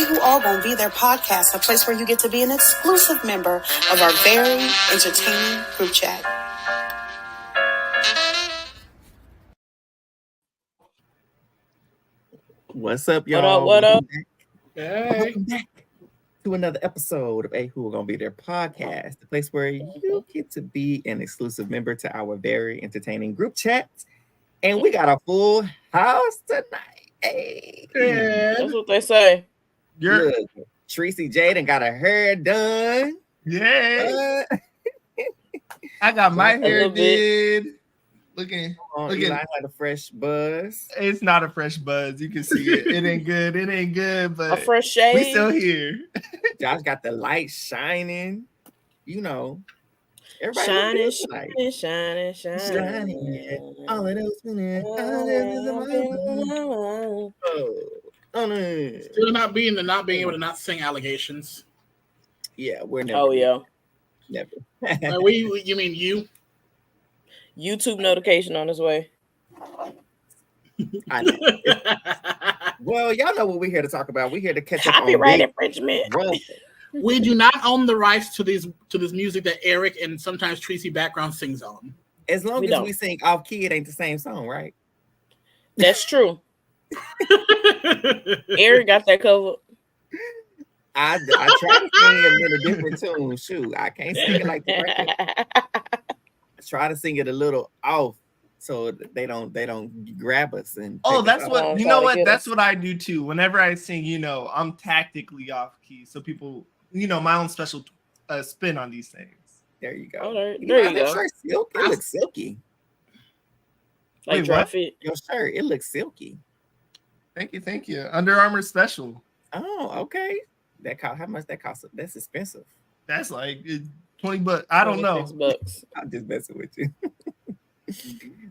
We Who All Gonna Be There podcast, a place where you get to be an exclusive member of our very entertaining group chat. What's up, y'all? What up? Hey. Welcome back to another episode of A Who Are Gonna Be There podcast, the place where you get to be an exclusive member to our very entertaining group chat. And we got a full house tonight. Hey. That's what they say. Look, Tracy Jaden got her hair done. Yeah. I got my hair did. Looking like a fresh buzz. It's not a fresh buzz. You can see it. It ain't good. It ain't good, but a fresh shade. We still here. Josh got the light shining. You know. Everybody shining. All of those Still not being able to not sing allegations. Yeah, we're never. Oh yeah. Never. You mean you? YouTube notification on its way. I know. Well, y'all know what we're here to talk about. We're here to catch up on copyright infringement. We do not own the rights to this music that Eric and sometimes Tracy background sings on. As long as we sing off key, it ain't the same song, right? That's true. Eric got that covered. I try to sing it in a different tune. Shoot, I can't sing it like the record. Try to sing it a little off so they don't grab us and that's what you know what that's what I do too. Whenever I sing, I'm tactically off key so people my own special spin on these things. There you go. There you go. It looks silky. Like dry fit. Your shirt, it looks silky. Thank you. Under Armour special. Oh, okay. How much that cost? That's expensive. That's like $20. I don't know. $26. I'm just messing with you.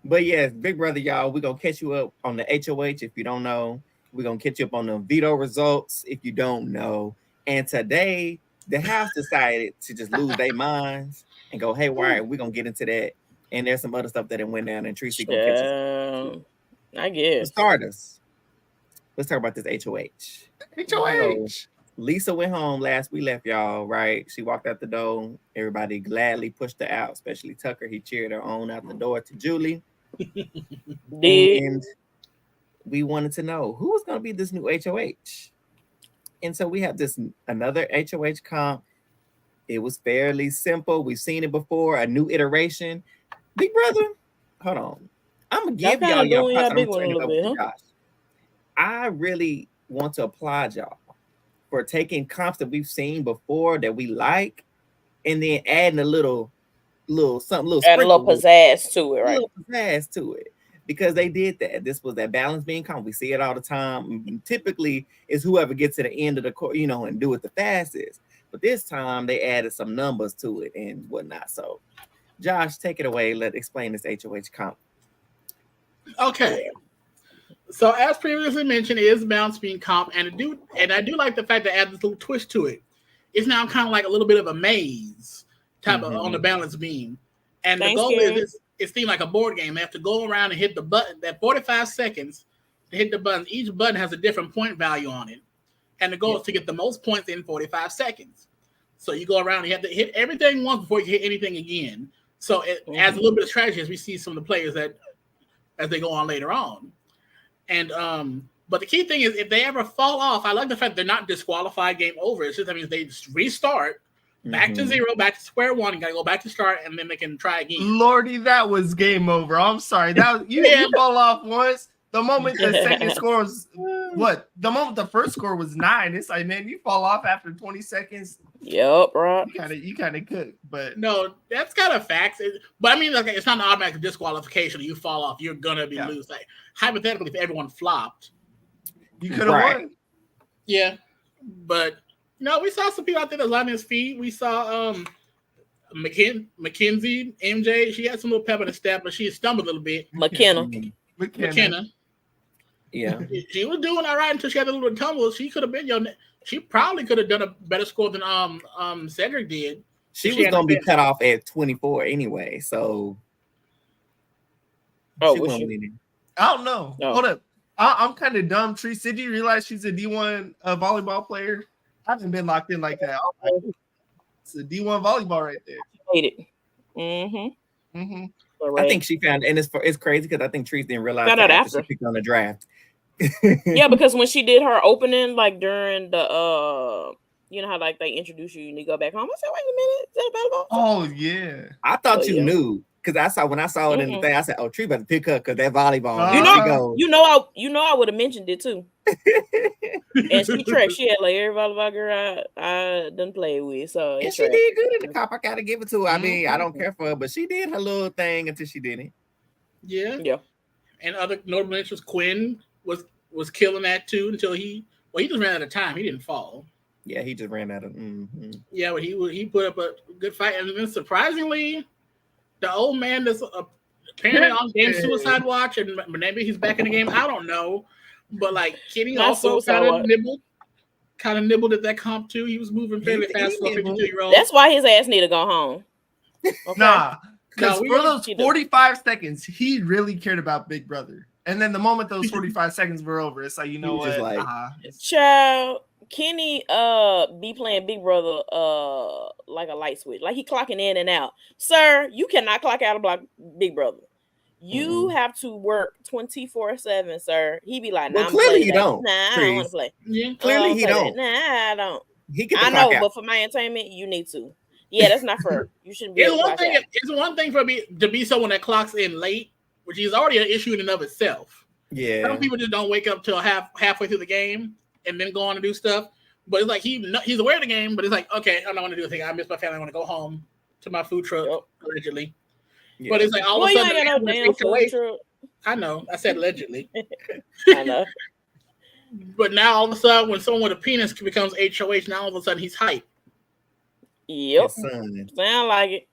But yes, big brother, y'all, we're gonna catch you up on the HOH if you don't know. We're gonna catch you up on the veto results if you don't know. And today, the House decided to just lose their minds and go haywire. We're gonna get into that. And there's some other stuff that went down, and Tracy gonna catch us. I guess. Let's talk about this HOH. HOH. So, Lisa went home last we left, y'all, right? She walked out the door. Everybody gladly pushed her out, especially Tucker. He cheered her on out the door to Julie. And we wanted to know who was going to be this new HOH. And so we have another HOH comp. It was fairly simple. We've seen it before, a new iteration. Big brother, hold on. I'm going to give y'all your props. I really want to applaud y'all for taking comps that we've seen before that we like, and then adding a little pizzazz to it, right? A little pizzazz to it, because they did that. This was that balance being comp. We see it all the time. Typically, it's whoever gets to the end of the court, and do it the fastest. But this time, they added some numbers to it and whatnot. So, Josh, take it away. Explain this HOH comp. Okay. So as previously mentioned, it is balance being comp, and I do like the fact that add this little twist to it. It's now kind of like a little bit of a maze type of on the balance beam, and the goal is it seems like a board game. They have to go around and hit the button. That 45 seconds to hit the button. Each button has a different point value on it, and the goal is to get the most points in 45 seconds. So you go around and you have to hit everything once before you hit anything again. So it adds a little bit of strategy as we see some of the players as they go on later on. And but the key thing is if they ever fall off, I like the fact they're not disqualified, game over. It's just that means they just restart back to zero, back to square one, and gotta go back to start, and then they can try again. Lordy, that was game over. I'm sorry. You fall off once. The moment the second score was the moment the first score was 9, it's like, man, you fall off after 20 seconds. Yep, right. You kind of could, but no, that's kind of facts. But I mean, like, it's not an automatic disqualification. You fall off, you're gonna be lose. Like hypothetically, if everyone flopped, you could have won. Yeah, but no, we saw some people out there that was on his feet. We saw Mackenzie, MJ. She had some little pep in the step, but she stumbled a little bit. McKenna. Yeah, she was doing all right until she had a little tumble. She could have been She probably could have done a better score than Cedric did. She was gonna be cut off at 24 anyway. So I don't know. No. Hold up. I'm kind of dumb. Trees, did you realize she's a D1 volleyball player? I haven't been locked in like that. It's a D1 volleyball right there. Hate it. Mm-hmm. Mm-hmm. I think she found, and it's crazy because I think Trees didn't realize Found that out after she picked on the draft. Yeah, because when she did her opening, like during the you know how like they introduce you and you go back home. I said, wait a minute, is that volleyball? Oh yeah. I thought So, you yeah. knew because when I saw it in the thing, I said, "Oh, Tree better pick up because that volleyball." You know, I would have mentioned it too. And she tracked. She had like every volleyball girl I done played with. So and she did good in the cop. I gotta give it to her. I mean, I don't care for her, but she did her little thing until she didn't. Yeah. And other notable mentions, Quinn was killing that too until he just ran out of time. He didn't fall. Yeah, he just ran out of. Yeah, but he put up a good fight, and then surprisingly, the old man that's apparently on game suicide watch, and maybe he's back in the game. I don't know, but like Kenny also kind of nibbled at that comp too. He was moving fairly fast for a 52-year-old. That's why his ass need to go home. Okay? Nah, because for those 45 seconds, he really cared about Big Brother. And then the moment those 45 seconds were over, it's like, you know what? Like, child, Kenny be playing Big Brother like a light switch. Like he clocking in and out. Sir, you cannot clock out of block Big Brother. You have to work 24/7, sir. He be like, nah, well, clearly you don't. Nah, I don't want to play. Yeah. Clearly he don't. Nah, I don't. I know, but for my entertainment, you need to. Yeah, that's not fair. You shouldn't be. It's one thing for me to be someone that clocks in late, which is already an issue in and of itself. Yeah. Some people just don't wake up till halfway through the game and then go on and do stuff. But it's like he's aware of the game, but it's like, okay, I don't want to do a thing. I miss my family. I want to go home to my food truck, allegedly. Yeah. But it's like all of a sudden, you ain't got no damn food truck. I know. I said allegedly. I know. But now all of a sudden, when someone with a penis becomes HOH, now all of a sudden he's hype. Yep. Sound like it.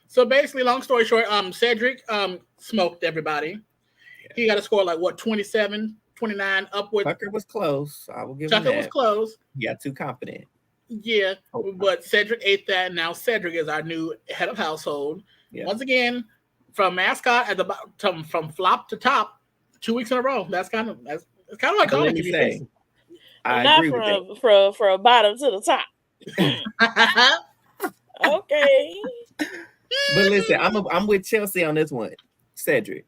So basically, long story short, Cedric smoked everybody. He got a score like what, 27, 29 upward. Tucker was close. I will give Tucker him that. was close. He got too confident. Yeah, but Cedric ate that. Now Cedric is our new head of household. Yeah. Once again, from mascot at the from flop to top, 2 weeks in a row. That's kind of like let me say, I not agree with that. From bottom to the top. Okay. But listen, I'm with Chelsea on this one. Cedric,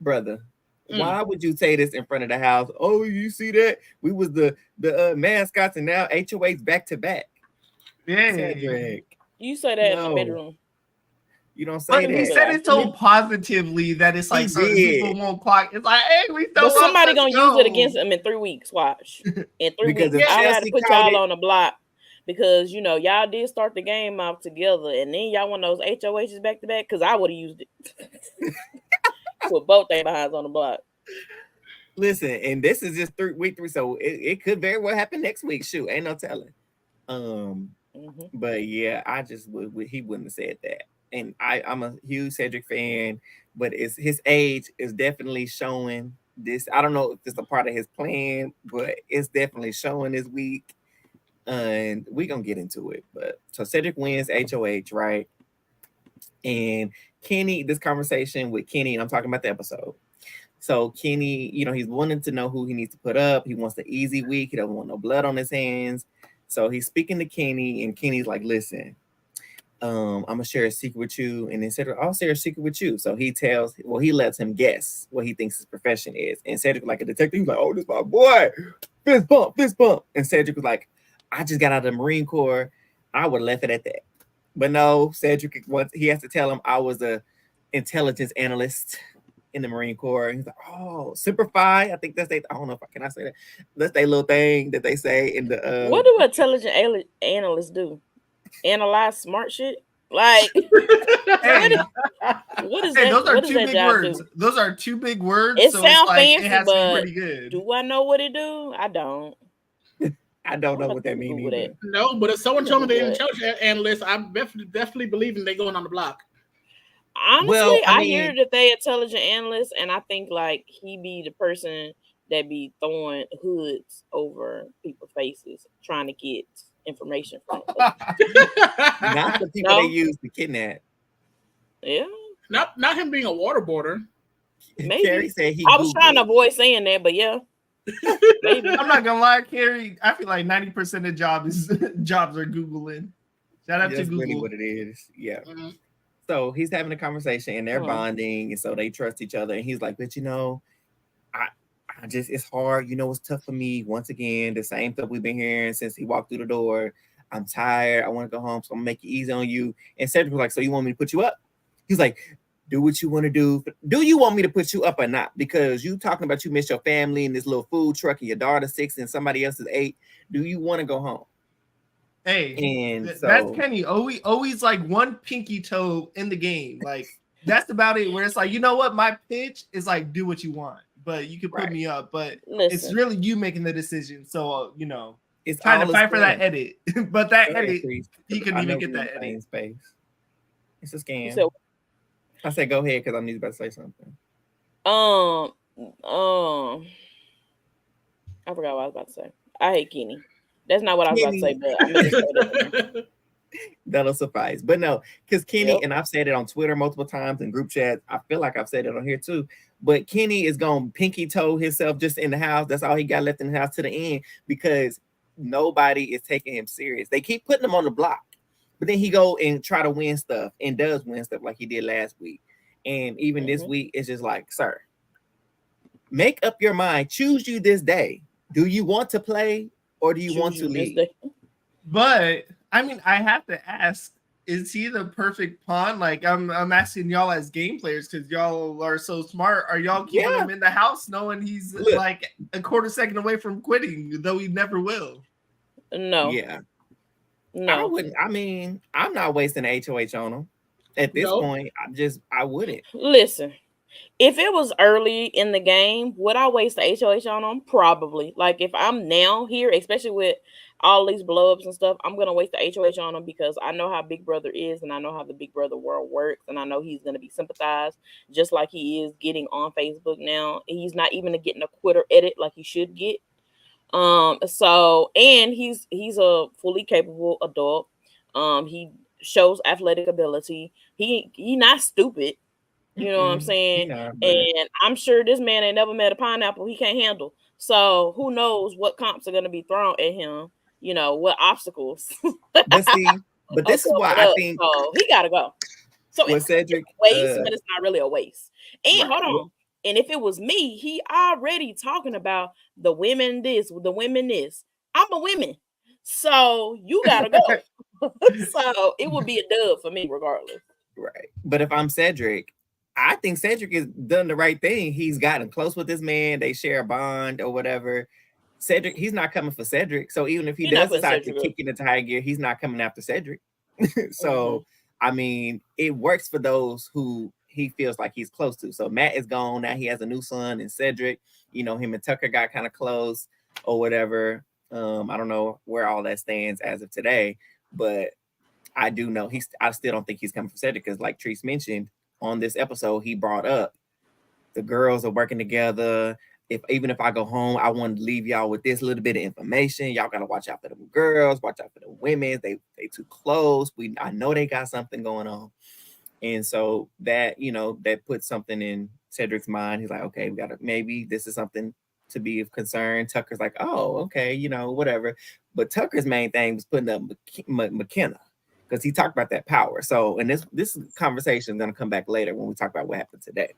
brother, why would you say this in front of the house? Oh, you see that? We was the mascots and now HOH back to back. Yeah. Cedric. You say that in the bedroom. You don't say that. He said it so positively that it's like certain people won't clock. It's like, hey, we still. But somebody gonna use it against him in 3 weeks. Watch. In 3 weeks, I had to put y'all on the block because you know y'all did start the game off together, and then y'all want those HOHs back to back because I would have used it. Put both their behinds on the block. Listen, and this is just week 3, so it could very well happen next week. Shoot, ain't no telling. But yeah, I just he wouldn't have said that. And I'm a huge Cedric fan, but his age is definitely showing this. I don't know if it's a part of his plan, but it's definitely showing this week. And we're gonna get into it. But so Cedric wins HOH, right? And Kenny, this conversation with Kenny, and I'm talking about the episode. So Kenny, you know, he's wanting to know who he needs to put up. He wants the easy week. He doesn't want no blood on his hands. So he's speaking to Kenny, and Kenny's like, listen, I'm gonna share a secret with you. And then Cedric, I'll share a secret with you. So he lets him guess what he thinks his profession is. And Cedric, like a detective, he's like, oh, this is my boy. Fist bump. And Cedric was like, I just got out of the Marine Corps. I would have left it at that. But no, Cedric, he has to tell him I was a intelligence analyst in the Marine Corps. He's like, oh, Simplify. I think I don't know can I say that? That's their little thing that they say in the What do intelligent analysts do? Analyze smart shit? Like what is that? Those are what two does big that words. Do? Those are two big words. It so sounds like, fancy, it has but to be pretty good. Do I know what it do? I don't. I don't know what that means either. No, but if someone told me they're an intelligence analyst, I'm definitely believing they're going on the block. Honestly, I hear that they intelligent analysts, and I think like he be the person that be throwing hoods over people's faces, trying to get information from them. Not the people they use to kidnap. Yeah. Not him being a waterboarder. Maybe. Carrie said he. I was trying to avoid saying that, but yeah. Maybe. I'm not gonna lie, Carrie. I feel like 90% of jobs are Googling. Shout out to Google. Really what it is. Yeah. Mm-hmm. So he's having a conversation and they're bonding, and so they trust each other. And he's like, "But I just it's hard. You know, it's tough for me. Once again, the same stuff we've been hearing since he walked through the door. I'm tired. I want to go home, so I'm gonna make it easy on you." And Cedric was like, "So you want me to put you up?" He's like, "Do what you want to do. Do you want me to put you up or not? Because you talking about you miss your family and this little food truck and your daughter's 6 and somebody else is 8. Do you want to go home?" Hey, and that's Kenny. Always like one pinky toe in the game. Like that's about it. Where it's like, you know what, my pitch is like, do what you want, but you can put me up. But it's really you making the decision. So you know, it's trying to fight for that edit. But that edit, he couldn't even get that edit. Space. It's a scam. So I said, go ahead because I need about to say something. I forgot what I was about to say. I hate Kenny. That's not what I was about to say, but I meant to say that. That'll suffice. But no, because Kenny, and I've said it on Twitter multiple times in group chat. I feel like I've said it on here too. But Kenny is going to pinky toe himself just in the house. That's all he got left in the house to the end because nobody is taking him serious. They keep putting him on the block. But then he go and try to win stuff and does win stuff like he did last week. And even this week, it's just like, sir, make up your mind. Choose you this day. Do you want to play? Or do you want to leave? But I mean, I have to ask: is he the perfect pawn? Like, I'm asking y'all as game players because y'all are so smart. Are y'all keeping him in the house, knowing he's like a quarter second away from quitting, though he never will? No. Yeah. No, I wouldn't. I mean, I'm not wasting HOH on him at this point. I wouldn't. Listen. If it was early in the game, would I waste the HOH on them? Probably. Like if I'm now here, especially with all these blow-ups and stuff, I'm gonna waste the HOH on him because I know how Big Brother is and I know how the Big Brother world works, and I know he's gonna be sympathized just like he is getting on Facebook now. He's not even getting a quitter edit like he should get. So and he's a fully capable adult. He shows athletic ability. He not stupid. You know what I'm saying? And I'm sure this man ain't never met a pineapple he can't handle. So who knows what comps are going to be thrown at him? You know, what obstacles. But this is why I think he got to go. So it's Cedric, a waste, but it's not really a waste. And hold on. And if it was me, he already talking about the women this, the women this. I'm a woman. So you got to go. So it would be a dub for me regardless. Right. But if I'm Cedric, I think Cedric has done the right thing. He's gotten close with this man. They share a bond or whatever. Cedric, he's not coming for Cedric. So even if he does decide to kick into high gear, he's not coming after Cedric. So, I mean, it works for those who he feels like he's close to. So Matt is gone. Now he has a new son, and Cedric, you know, him and Tucker got kind of close or whatever. I don't know where all that stands as of today, but I do know I still don't think he's coming for Cedric because like Treese mentioned, on this episode, he brought up the girls are working together. Even if I go home, I want to leave y'all with this little bit of information. Y'all gotta watch out for them girls, watch out for the women. They too close. I know they got something going on, and so that that puts something in Cedric's mind. He's like, okay, maybe this is something to be of concern. Tucker's like, oh, okay, whatever. But Tucker's main thing was putting up McKenna. Because he talked about that power. So, and this conversation is going to come back later when we talk about what happened today.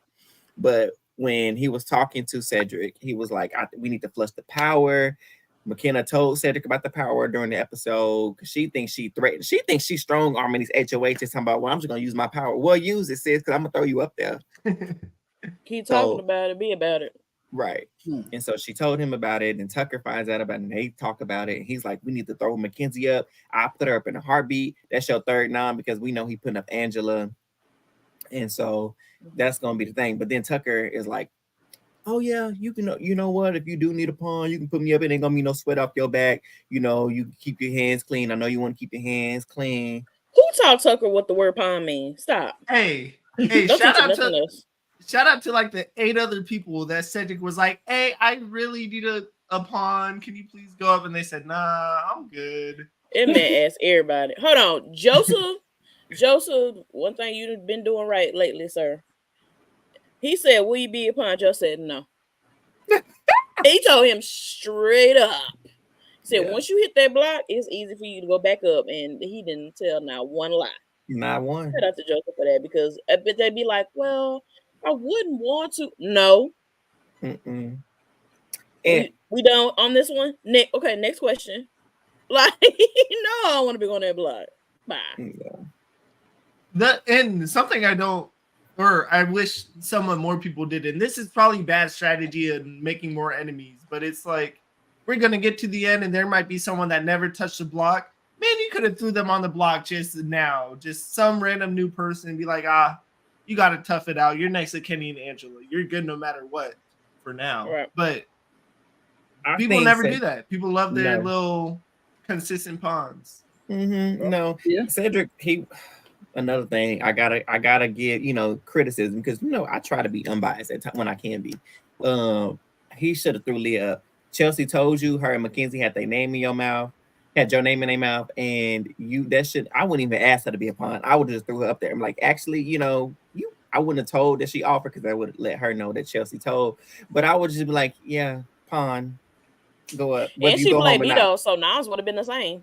But when he was talking to Cedric, he was like, we need to flush the power. McKenna told Cedric about the power during the episode because she thinks she threatened. She thinks she's strong arming these HOHs. Talking about, well, I'm just going to use my power. Well, use it, sis, because I'm going to throw you up there. Keep talking about it. Be about it. Right. And so she told him about it, and Tucker finds out about it, and they talk about it. And he's like, we need to throw Mackenzie up. I put her up in a heartbeat. That's your third nom because we know he putting up Angela. And so that's going to be the thing. But then Tucker is like, oh, yeah, you know what? If you do need a pawn, you can put me up. It ain't going to be no sweat off your back. You keep your hands clean. I know you want to keep your hands clean. Who taught Tucker what the word pawn means? Stop. Hey, shout out to like the 8 other people that Cedric was like, hey, I really need a pawn. Can you please go up? And they said, nah, I'm good. It may ask everybody. Hold on. Joseph, one thing you've been doing right lately, sir. He said, "Will you be a pawn?" Joe said, "No." He told him straight up. He said, "Once you hit that block, it's easy for you to go back up." And he didn't tell not one lie. Not one. Shout out to Joseph for that, because I bet they'd be like, "Well, I wouldn't want to." No. We don't on this one. Okay, next question. Like, no, I don't want to be on that block. Bye. And something I wish more people did, and this is probably bad strategy and making more enemies, but it's like, we're gonna get to the end and there might be someone that never touched the block. Man, you could have threw them on the block just now, just some random new person, and be like, you gotta tough it out. You're next to Kenny and Angela. You're good no matter what for now. Right. But people never do that. People love their little consistent pawns. No, Cedric, another thing I gotta give criticism, because I try to be unbiased at times when I can be. He should have threw Leah up. Chelsea told you her and Mackenzie had their name in your mouth, had your name in their mouth, and I wouldn't even ask her to be a pawn. I would just threw her up there. I'm like, actually, I wouldn't have told that she offered, because I would let her know that Chelsea told. But I would just be like, yeah, pawn, go up. And she played veto, so Nas would have been the same.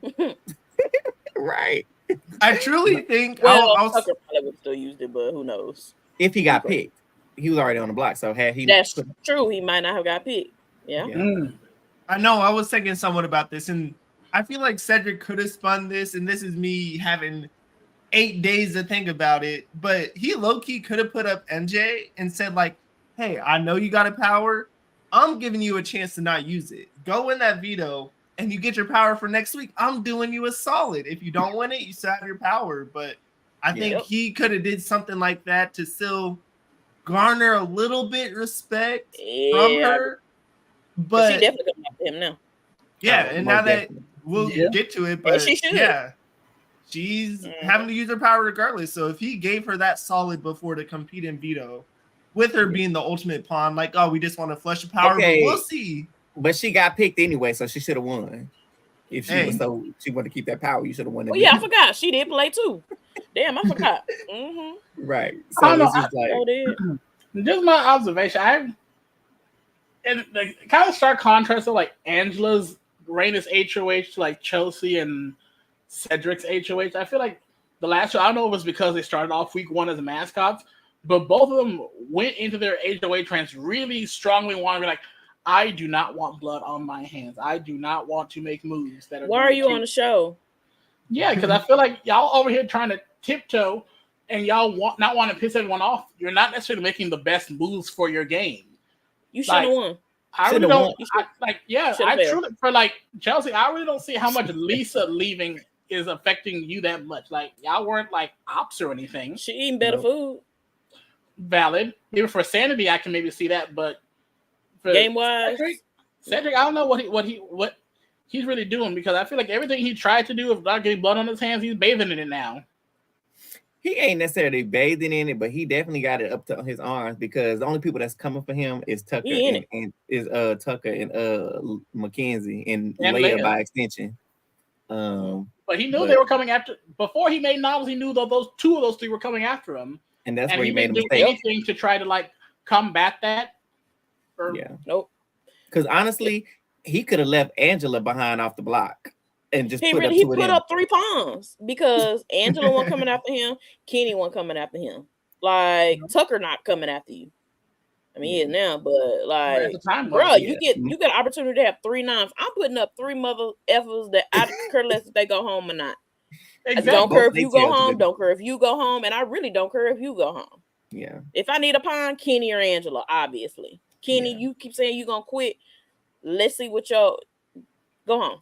Right. I truly think Tucker probably would still used it, but who knows? If he got picked, he was already on the block. So had he, that's true. He might not have got picked. Yeah. I know. I was thinking somewhat about this, and I feel like Cedric could have spun this, and this is me having 8 days to think about it. But he low-key could have put up MJ and said, like, hey, I know you got a power. I'm giving you a chance to not use it. Go in that veto, and you get your power for next week. I'm doing you a solid. If you don't win it, you still have your power. But I think he could have did something like that to still garner a little bit respect from her. But she definitely could have him now. Yeah, and now that we'll get to it, but she's having to use her power regardless. So if he gave her that solid before to compete in veto, with her being the ultimate pawn, like, oh, we just want to flush the power, but we'll see. But she got picked anyway, so she should have won. If she was she wanted to keep that power, you should have won. Yeah, I forgot she did play too. Damn, I forgot. Right. So it's just like, just my observation. And the kind of stark contrast of like Angela's Raina's HOH to like Chelsea and Cedric's HOH. I feel like the last show, I don't know if it was because they started off week 1 as mascots, but both of them went into their HOH trance really strongly wanting to be like, I do not want blood on my hands. I do not want to make moves that are. Why are you on the show? Yeah, because I feel like y'all over here trying to tiptoe and y'all not want to piss everyone off. You're not necessarily making the best moves for your game. You should have won. I really don't truly for like Chelsea. I really don't see how much Lisa leaving is affecting you that much. Like y'all weren't like ops or anything. She eating better food. Valid. Even for sanity, I can maybe see that, but for game wise, Cedric, I don't know what he's really doing, because I feel like everything he tried to do without getting blood on his hands, he's bathing in it now. He ain't necessarily bathing in it, but he definitely got it up to his arms, because the only people that's coming for him is Tucker and Mackenzie and Leia by extension. But he knew they were coming after before he made novels. He knew that those 2 of those 3 were coming after him, and that's where he made a mistake. Anything to try to like combat that. Nope. Because honestly, he could have left Angela behind off the block. And just he put up 3 pawns, because Angela wasn't coming after him, Kenny wasn't coming after him. Like Tucker not coming after you. I mean, he is now, but like, bro, you get an opportunity to have 3 9s. I'm putting up 3 mother effers that I care less if they go home or not. Exactly. I don't care if you go home. Don't care if you go home, and I really don't care if you go home. Yeah. If I need a pawn, Kenny or Angela, obviously. Kenny, you keep saying you're gonna quit. Let's see what y'all go home.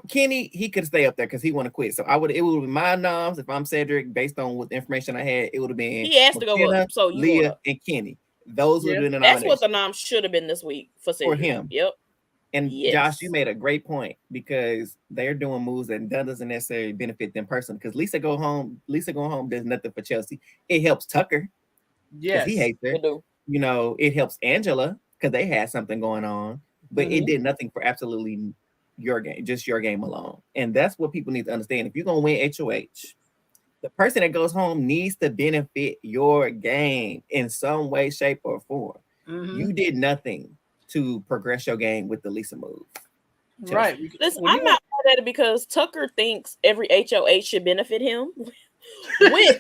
Kenny, he could stay up there because he want to quit. So it would be my noms if I'm Cedric, based on what information I had. It would have been he asked to go up. So Leah and Kenny. Those would have been the nominations. That's what the noms should have been this week for Cedric. For him. Yep. And Josh, you made a great point, because they're doing moves that doesn't necessarily benefit them personally. Because Lisa going home does nothing for Chelsea. It helps Tucker. Yes, he hates her. It helps Angela because they had something going on, but it did nothing for absolutely your game, just your game alone. And that's what people need to understand. If you're gonna win HOH, The person that goes home needs to benefit your game in some way, shape, or form. You did nothing to progress your game with the Lisa move. Right. Listen, I'm not mad at it because Tucker thinks every HOH should benefit him, which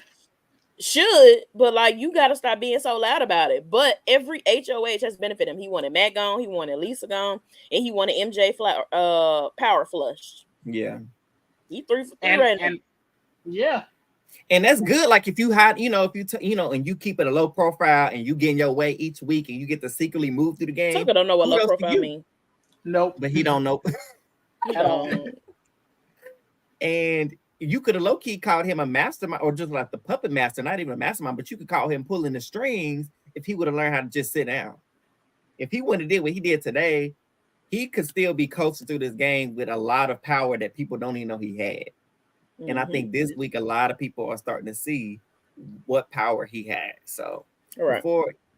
should, but like you got to stop being so loud about it. But every HOH has benefited him. He wanted Matt gone, he wanted Lisa gone, and he wanted MJ power flush. Yeah, he 3 for 3 right now. Yeah, and that's good. Like if you had, if you and you keep it a low profile and you get in your way each week and you get to secretly move through the game. Tucker don't know what low profile means. Nope, but he don't know at all. And you could have low key called him a mastermind or just like the puppet master, not even a mastermind, but you could call him pulling the strings if he would have learned how to just sit down. If he wouldn't have did what he did today, he could still be coaching through this game with a lot of power that people don't even know he had. And I think this week a lot of people are starting to see what power he had. So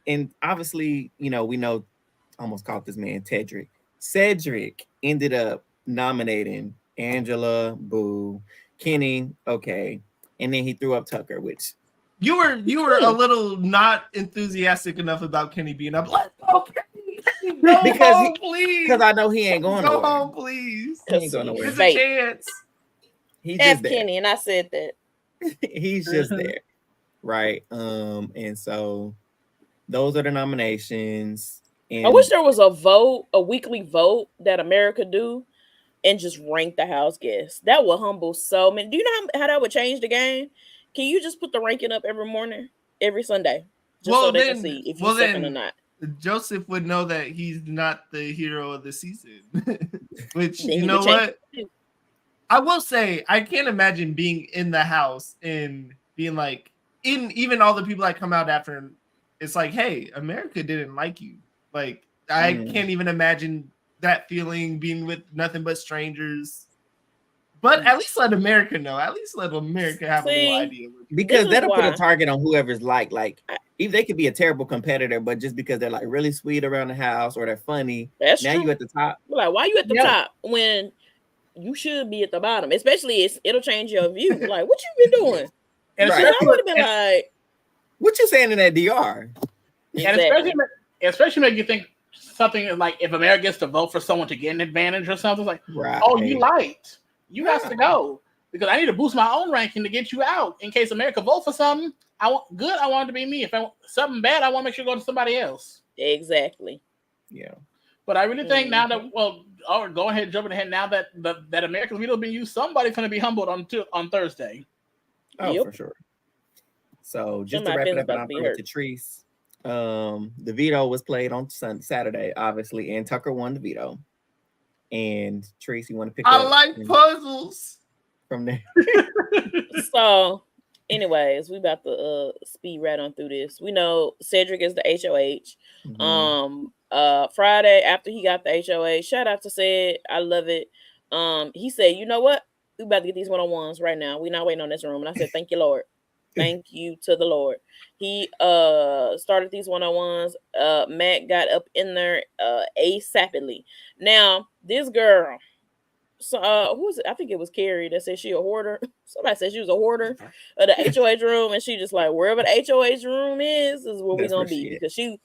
and obviously, we know, almost called this man Tedrick. Cedric ended up nominating Angela, Boo, Kenny, okay, and then he threw up Tucker, which you were a little not enthusiastic enough about Kenny being up. Let's go, Kenny. Go home, please. Because I know he ain't going nowhere. Go home, please. He ain't going nowhere. There's a chance. He's just there. Kenny, and I said that. He's just there, right? And so those are the nominations. And I wish there was a weekly vote that America do. And just rank the house guests. That would humble so many. Do you know how that would change the game? Can you just put the ranking up every morning, every Sunday, just so they can see if you're second or not? Joseph would know that he's not the hero of the season. Which you know what? I will say I can't imagine being in the house and being like, even all the people that come out after him. It's like, hey, America didn't like you. Like I can't even imagine that feeling being with nothing but strangers. But at least let America know. At least let America have a little idea. Because that'll put a target on whoever's like if they could be a terrible competitor, but just because they're like really sweet around the house or they're funny, that's now true. You at the top. Like, why you at the top when you should be at the bottom? Especially it'll change your view. Like, what you been doing? And I would have been like, what you saying in that DR? Exactly. And especially make you think something like if America gets to vote for someone to get an advantage or something, like, you lied. You have to go because I need to boost my own ranking to get you out in case America vote for something. I want it to be me. If I want something bad, I want to make sure to go to somebody else. Exactly. Yeah. But I really think now that go ahead, jumping ahead now that that America's veto has been used, somebody's going to be humbled on Thursday. Oh, for sure. So just to wrap it up, I'm to Treese. The veto was played on Saturday, obviously, and Tucker won the veto. And Treese, you want to pick up? I like puzzles from there. So, anyways, we about to speed right on through this. We know Cedric is the HOH. Friday after he got the HOH, shout out to Ced. I love it. He said, you know what? We about to get these one-on-ones right now. We're not waiting on this room. And I said, thank you, Lord. Thank you to the Lord. He started these one-on-ones. Matt got up in there ASAPidly. Now, this girl, so who was it? I think it was Carrie that said she a hoarder. Somebody said she was a hoarder of the HOH room, and she just like, wherever the HOH room is where we're gonna be. Because she,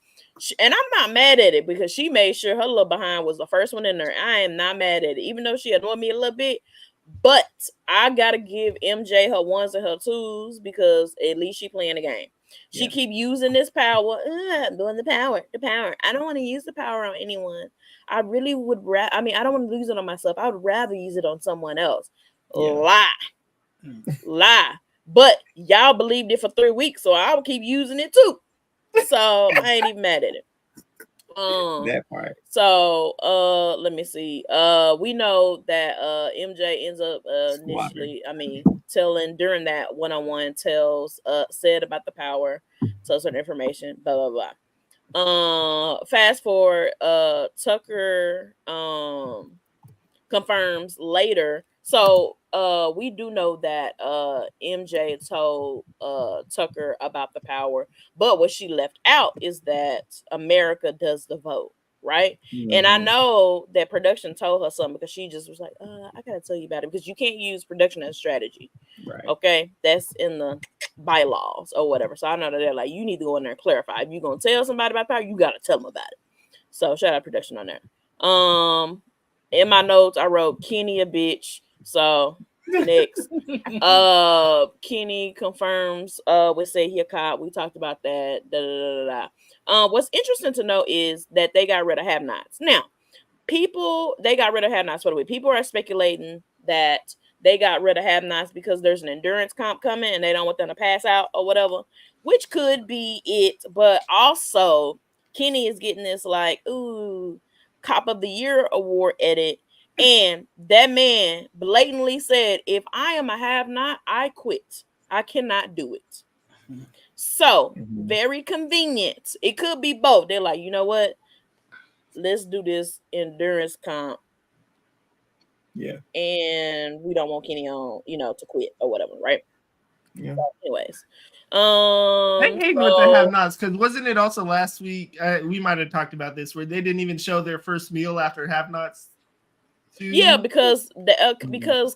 and I'm not mad at it because she made sure her little behind was the first one in there. I am not mad at it, even though she annoyed me a little bit. But I gotta give MJ her ones and her twos because at least she playing the game. She keep using this power. I'm doing the power. I don't want to use the power on anyone. I really would I don't want to use it on myself. I would rather use it on someone else. Lie. But y'all believed it for 3 weeks, so I'll keep using it too. So I ain't even mad at it. That part. So let me see. We know that MJ ends up initially, telling during that one-on-one, tells Ced about the power, tells her information, blah blah blah. Fast forward, Tucker confirms later. So we do know that MJ told Tucker about the power, but what she left out is that America does the vote, right? Mm-hmm. And I know that production told her something because she just was like, I gotta tell you about it because you can't use production as strategy. Right. Okay. That's in the bylaws or whatever. So I know that they're like, you need to go in there and clarify. If you're gonna tell somebody about power, you gotta tell them about it. So shout out production on there. In my notes, I wrote Kenny a bitch. So next. Kenny confirms we say he a cop. We talked about that. What's interesting to know is that they got rid of have-nots. Now, they got rid of have-nots for the week. People are speculating that they got rid of have-nots because there's an endurance comp coming and they don't want them to pass out or whatever, which could be it. But also, Kenny is getting this like, ooh, Cop of the Year award edit. And that man blatantly said, if I am a have-not, I quit. I cannot do it. So, very convenient. It could be both. They're like, you know what? Let's do this endurance comp. Yeah. And we don't want Kenny on, to quit or whatever, right? Yeah. So anyways. They hate with the have-nots, because wasn't it also last week, we might have talked about this, where they didn't even show their first meal after have-nots? Yeah, because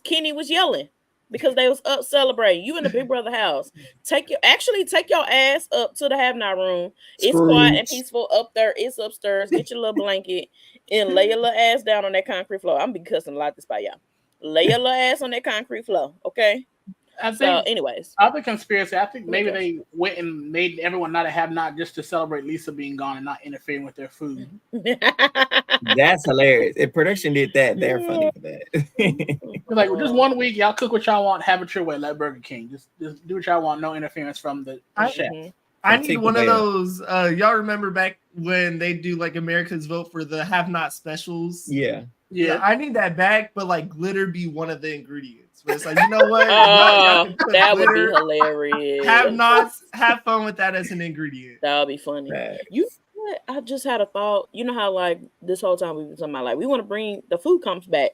Kenny was yelling. Because they was up celebrating. You in the Big Brother house. Take your ass up to the have-not room. It's quiet and peaceful up there. It's upstairs. Get your little blanket and lay your little ass down on that concrete floor. I'm be cussing a lot this by y'all. Lay your little ass on that concrete floor, okay? Anyways, other conspiracy, I think maybe they went and made everyone not a have-not just to celebrate Lisa being gone and not interfering with their food. That's hilarious. If production did that, they're funny for that. Like, just 1 week, y'all cook what y'all want, have it your way, like Burger King. Just do what y'all want, no interference from the chef. I need one of those. Y'all remember back when they do like America's Vote for the have-not specials? Yeah. I need that back, but like glitter be one of the ingredients. But it's like, you know what? That would be hilarious. Have-nots, have fun with that as an ingredient. That would be funny. I just had a thought. You know how like this whole time we've been talking about like we want to bring the food comes back.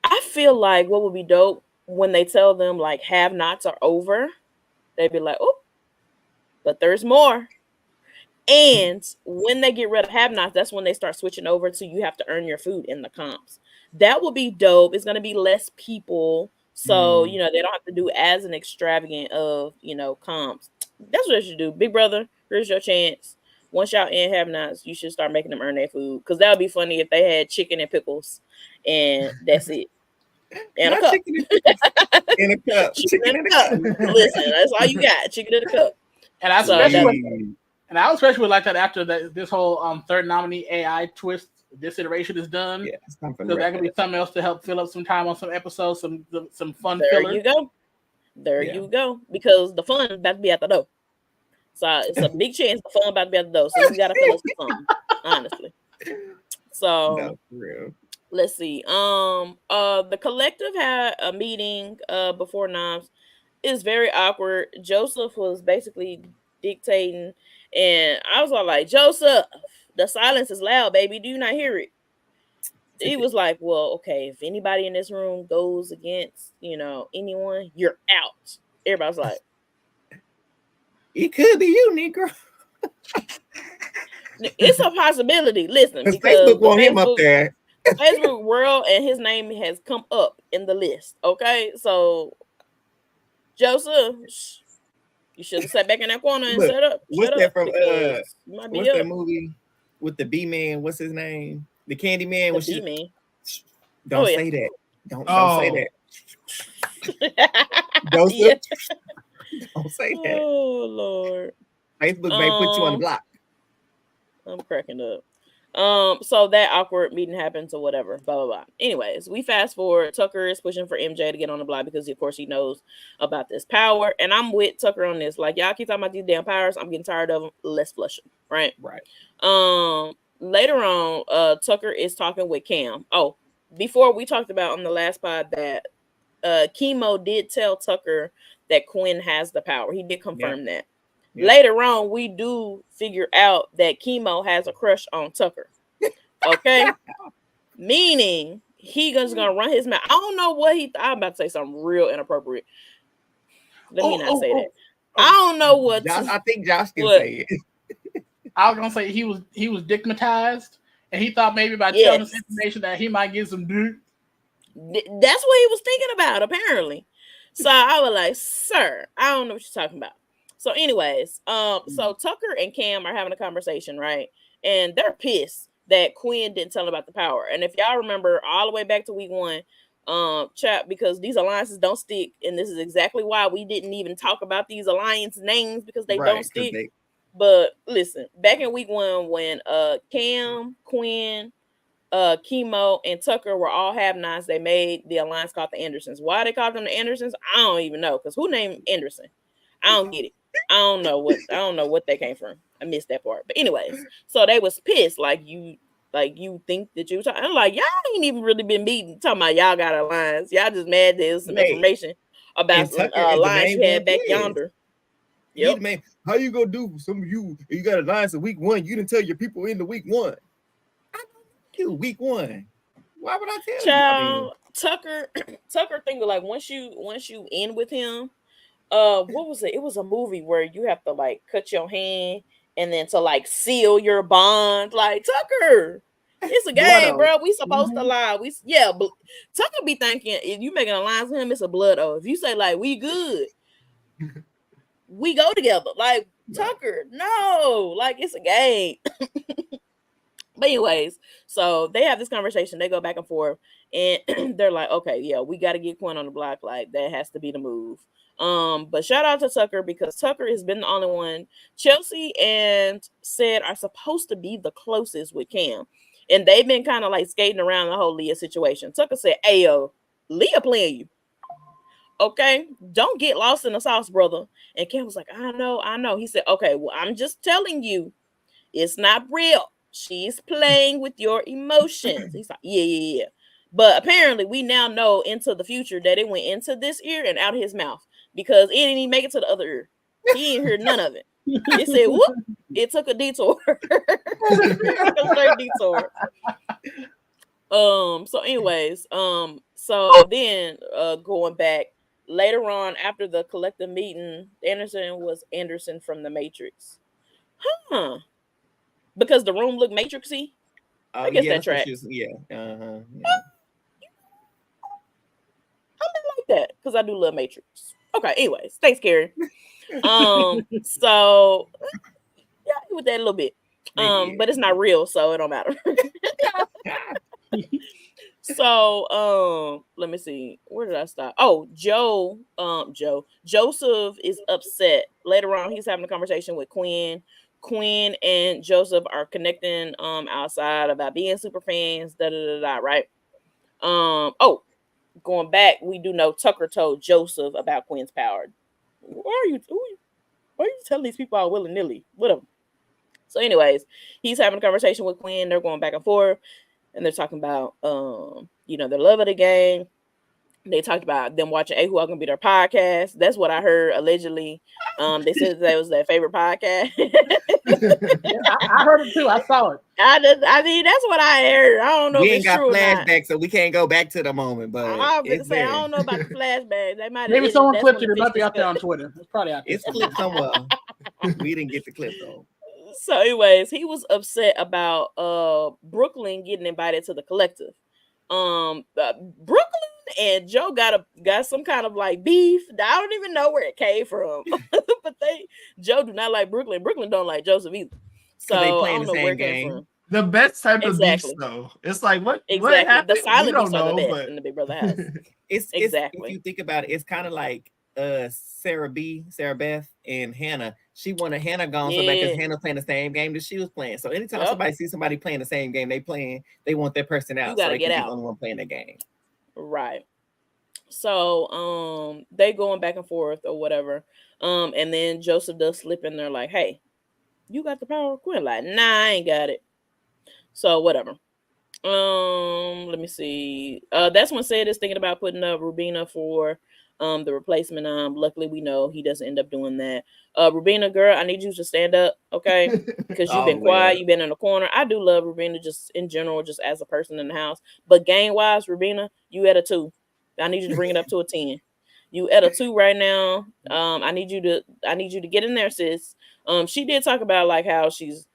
I feel like what would be dope when they tell them like have-nots are over, they'd be like, oh, but there's more. And when they get rid of have-nots, that's when they start switching over to you have to earn your food in the comps. That would be dope. It's going to be less people. So, they don't have to do as an extravagant of, comps. That's what they should do. Big Brother, here's your chance. Once y'all in have-nots, you should start making them earn their food. Because that would be funny if they had chicken and pickles. And that's it. And a cup. In a cup. Chicken in a cup. Listen, that's all you got. Chicken in a cup. And I especially would like that after this whole third nominee AI twist, this iteration is done. Yeah, so that could be something else to help fill up some time on some episodes, some fun filler. There you go. Because the fun about to be at the door. So it's a big chance the fun about to be at the door. So you gotta fill us with something, honestly. So no, for real. Let's see. The collective had a meeting before noms. It's very awkward. Joseph was basically dictating, and I was all like, Joseph, the silence is loud, baby. Do you not hear it? He was like, well, okay, if anybody in this room goes against, anyone, you're out. Everybody's like, it could be you, Negro. It's a possibility. Listen, because Facebook want him up there. Facebook world and his name has come up in the list. Okay, so Joseph, you should have sat back in that corner and set up. What's that from? What's that movie with the B man? What's his name? The Candy Man. The B man. Don't say that. Don't say that. Joseph. Don't say that. Oh Lord. Facebook may put you on the block. I'm cracking up. So that awkward meeting happens or whatever, blah, blah, blah. Anyways, we fast forward. Tucker is pushing for MJ to get on the block because, of course, he knows about this power. And I'm with Tucker on this. Like, y'all keep talking about these damn powers. I'm getting tired of them. Let's flush them. Right? Right. Later on, Tucker is talking with Cam. Oh, before we talked about on the last pod that Chemo did tell Tucker that Quinn has the power. He did confirm that. Yeah. Later on, we do figure out that Chemo has a crush on Tucker. Okay? Meaning, he just gonna run his mouth. I don't know what I'm about to say something real inappropriate. Let me not say that. I don't know what. I think Josh can say it. I was gonna say he was digmatized, and he thought maybe by telling this information that he might get some dick. That's what he was thinking about, apparently. So I was like, sir, I don't know what you're talking about. So, anyways, so Tucker and Cam are having a conversation, right? And they're pissed that Quinn didn't tell them about the power. And if y'all remember all the way back to week 1, chat, because these alliances don't stick, and this is exactly why we didn't even talk about these alliance names, because they don't stick. But listen, back in week 1, when Cam, Quinn, Chemo, and Tucker were all have-nots, they made the alliance called the Andersons. Why they called them the Andersons, I don't even know, because who named Anderson? I don't get it. I don't know what they came from. I missed that part. But anyways, so they was pissed, like you think that you talking. I'm like, y'all ain't even really been meeting, talking about y'all got alliance. Y'all just mad there's some information about some alliance you had back yonder. Yep. Man, how you gonna do some of you got alliance in week 1? You didn't tell your people in the week 1. I don't know week 1. Why would I tell you? I mean, Tucker think like once you end with him, what was it? It was a movie where you have to like cut your hand and then to like seal your bond. Like, Tucker, it's a game, bro. We supposed to lie. But Tucker be thinking if you make an alliance with him, it's a blood oath. If you say like we good, we go together. Like, Tucker, no, like it's a game. But anyways, so they have this conversation. They go back and forth, and they're like, okay, yeah, we got to get Quinn on the block. Like, that has to be the move. But shout out to Tucker, because Tucker has been the only one. Chelsea and Sid are supposed to be the closest with Cam, and they've been kind of like skating around the whole Leah situation. Tucker said, "Ayo, Leah playing you. Okay, don't get lost in the sauce, brother." And Cam was like, I know. He said, okay, well, I'm just telling you, it's not real. She's playing with your emotions. He's like, yeah. But apparently we now know into the future that it went into this ear and out of his mouth, because it didn't even make it to the other ear. He didn't hear none of it. It said, whoop, it took a detour. A straight detour. So anyways, so then going back later on after the collective meeting, Anderson was Anderson from the Matrix. Because the room looked Matrixy. I guess that track. Yeah. I like that because I do love Matrix. Okay, anyways, thanks, Carrie. So yeah, with that a little bit. But it's not real, so it don't matter. So let me see. Where did I stop? Oh, Joseph is upset. Later on, he's having a conversation with Quinn. Quinn and Joseph are connecting outside about being super fans, right? Going back, we do know Tucker told Joseph about Quinn's power. Why are you telling these people all willy-nilly? Whatever. So anyways, he's having a conversation with Quinn. They're going back and forth, and they're talking about their love of the game. They talked about them watching Who Are Gonna Be Their podcast. That's what I heard allegedly. They said that was their favorite podcast. I heard it too. I saw it. I mean, that's what I heard. I don't know if it's true or not. We ain't got flashbacks, so we can't go back to the moment. But I don't know about the flashbacks. They might maybe someone clipped it. It might be out there on Twitter. It's probably out there. It's clipped somewhere. We didn't get the clip though. So, anyways, he was upset about Brooklyn getting invited to the collective. Brooklyn and Joe got some kind of like beef. I don't even know where it came from. But Joe do not like Brooklyn. Brooklyn don't like Joseph either. So I don't know where it came from. The best type of beef though. It's like what happened? The silent beefs are the best in the Big Brother house. It's if you think about it, it's kind of like Sarah Beth and Hannah. She wanted Hannah gone so because Hannah playing the same game that she was playing. So anytime somebody sees somebody playing the same game they want that person out. You gotta get out. The only one playing the game. Right. So they going back and forth or whatever. And then Joseph does slip in there like, hey, you got the power of Quinn? Like, nah, I ain't got it. So whatever. Let me see. That's when Sid is thinking about putting up Rubina for the replacement. Luckily we know he doesn't end up doing that. Rubina, girl, I need you to stand up, okay? Because you've been quiet, you've been in the corner. I do love Rubina just in general, just as a person in the house. But game wise, Rubina, you at a 2. I need you to bring it up to a 10. You at a 2 right now. I need you to get in there, sis. She did talk about like how she's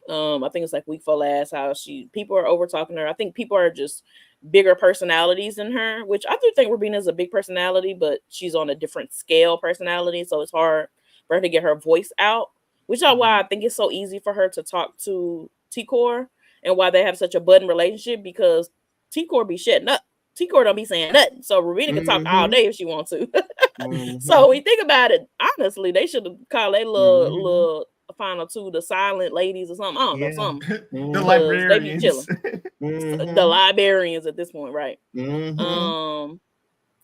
I think it's like week 4 last, how people are over talking her. I think people are just bigger personalities than her, which I do think Rubina is a big personality, but she's on a different scale personality, so it's hard for her to get her voice out, which is why I think it's so easy for her to talk to T-Core and why they have such a budding relationship, because T-Core be shutting up. T-Core don't be saying nothing, so Rubina can talk all day if she wants to. So when you think about it, honestly, they should have called their little final 2 the silent ladies or something. I don't know, something. The librarians. They be chilling. The librarians at this point, right?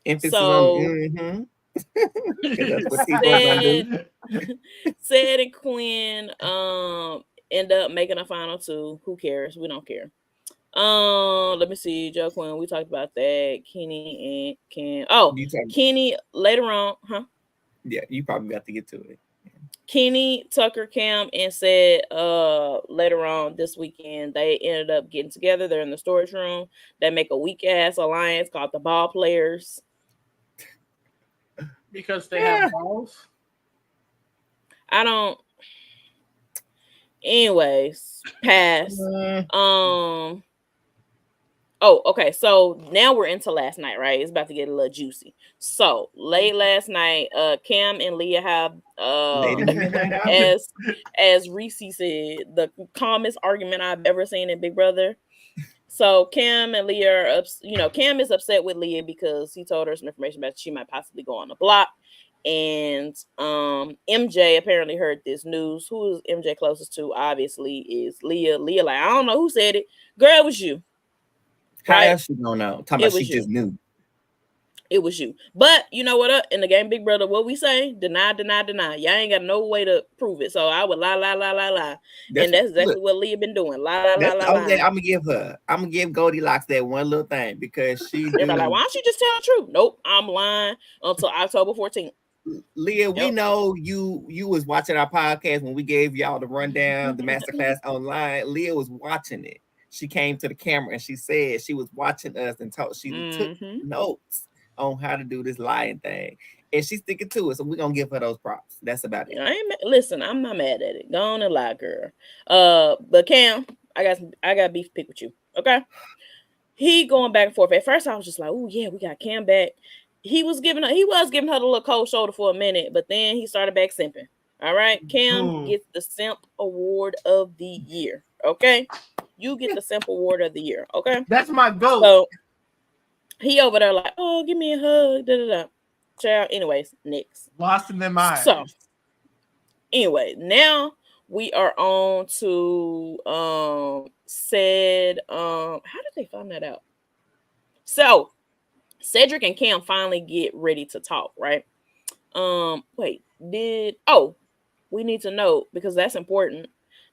Emphasis so on Said and Quinn end up making a final 2. Who cares? We don't care. Let me see. Joe Quinn, we talked about that. Kenny and Cam. Oh, Kenny later on, huh? Yeah, you probably got to get to it. Kenny, Tucker, Cam, and said later on this weekend they ended up getting together. They're in the storage room. They make a weak ass alliance called the Ball Players. Because they have balls. I don't. Anyways, pass. Oh, okay. So now we're into last night, right? It's about to get a little juicy. So late last night, Cam and Leah have as Reese said, the calmest argument I've ever seen in Big Brother. So Cam and Leah are Cam is upset with Leah because he told her some information about she might possibly go on the block. And MJ apparently heard this news. Who is MJ closest to? Obviously is Leah. Leah, like, I don't know who said it. Girl, it was you. How else you don't know? Talking about she just knew. It was you. But you know what? In the game Big Brother, what we say? Deny, deny, deny. Y'all ain't got no way to prove it. So I would lie. And that's exactly what Leah been doing. Lie. I'm gonna give Goldilocks that one little thing because she. Everybody like, why don't you just tell the truth? Nope, I'm lying until October 14th. Leah, we know you was watching our podcast when we gave y'all the rundown, the masterclass online. Leah was watching it. She came to the camera and she said she was watching us and she took notes on how to do this lying thing, and she's sticking to it. So we're gonna give her those props. That's about it. Listen, I'm not mad at it. Go on and lie, girl. But Cam, I got beef to pick with you. Okay, he going back and forth. At first, I was just like, oh yeah, we got Cam back. He was giving her the little cold shoulder for a minute, but then he started back simping. All right, Cam gets the Simp Award of the Year. Okay, you get the Simp Award of the Year. Okay, that's my goal. So he over there like, oh, give me a hug. Child. Anyways, next. Lost in their mind. So anyway, now we are on to said. How did they find that out? So Cedric and Cam finally get ready to talk, right? We need to note, because that's important,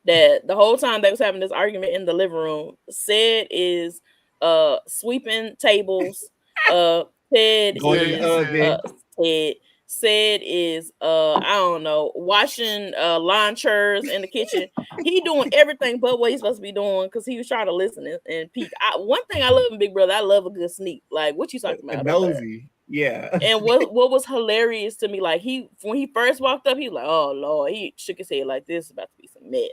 that the whole time they was having this argument in the living room, Ced is sweeping tables. Ted is I don't know, washing lawn chairs in the kitchen. He doing everything but what he's supposed to be doing because he was trying to listen and peek. One thing I love in Big Brother, I love a good sneak. Like, what you talking about? Nosy. Yeah. And what was hilarious to me, like, when he first walked up, he was like, oh Lord, he shook his head like, this is about to be some mess.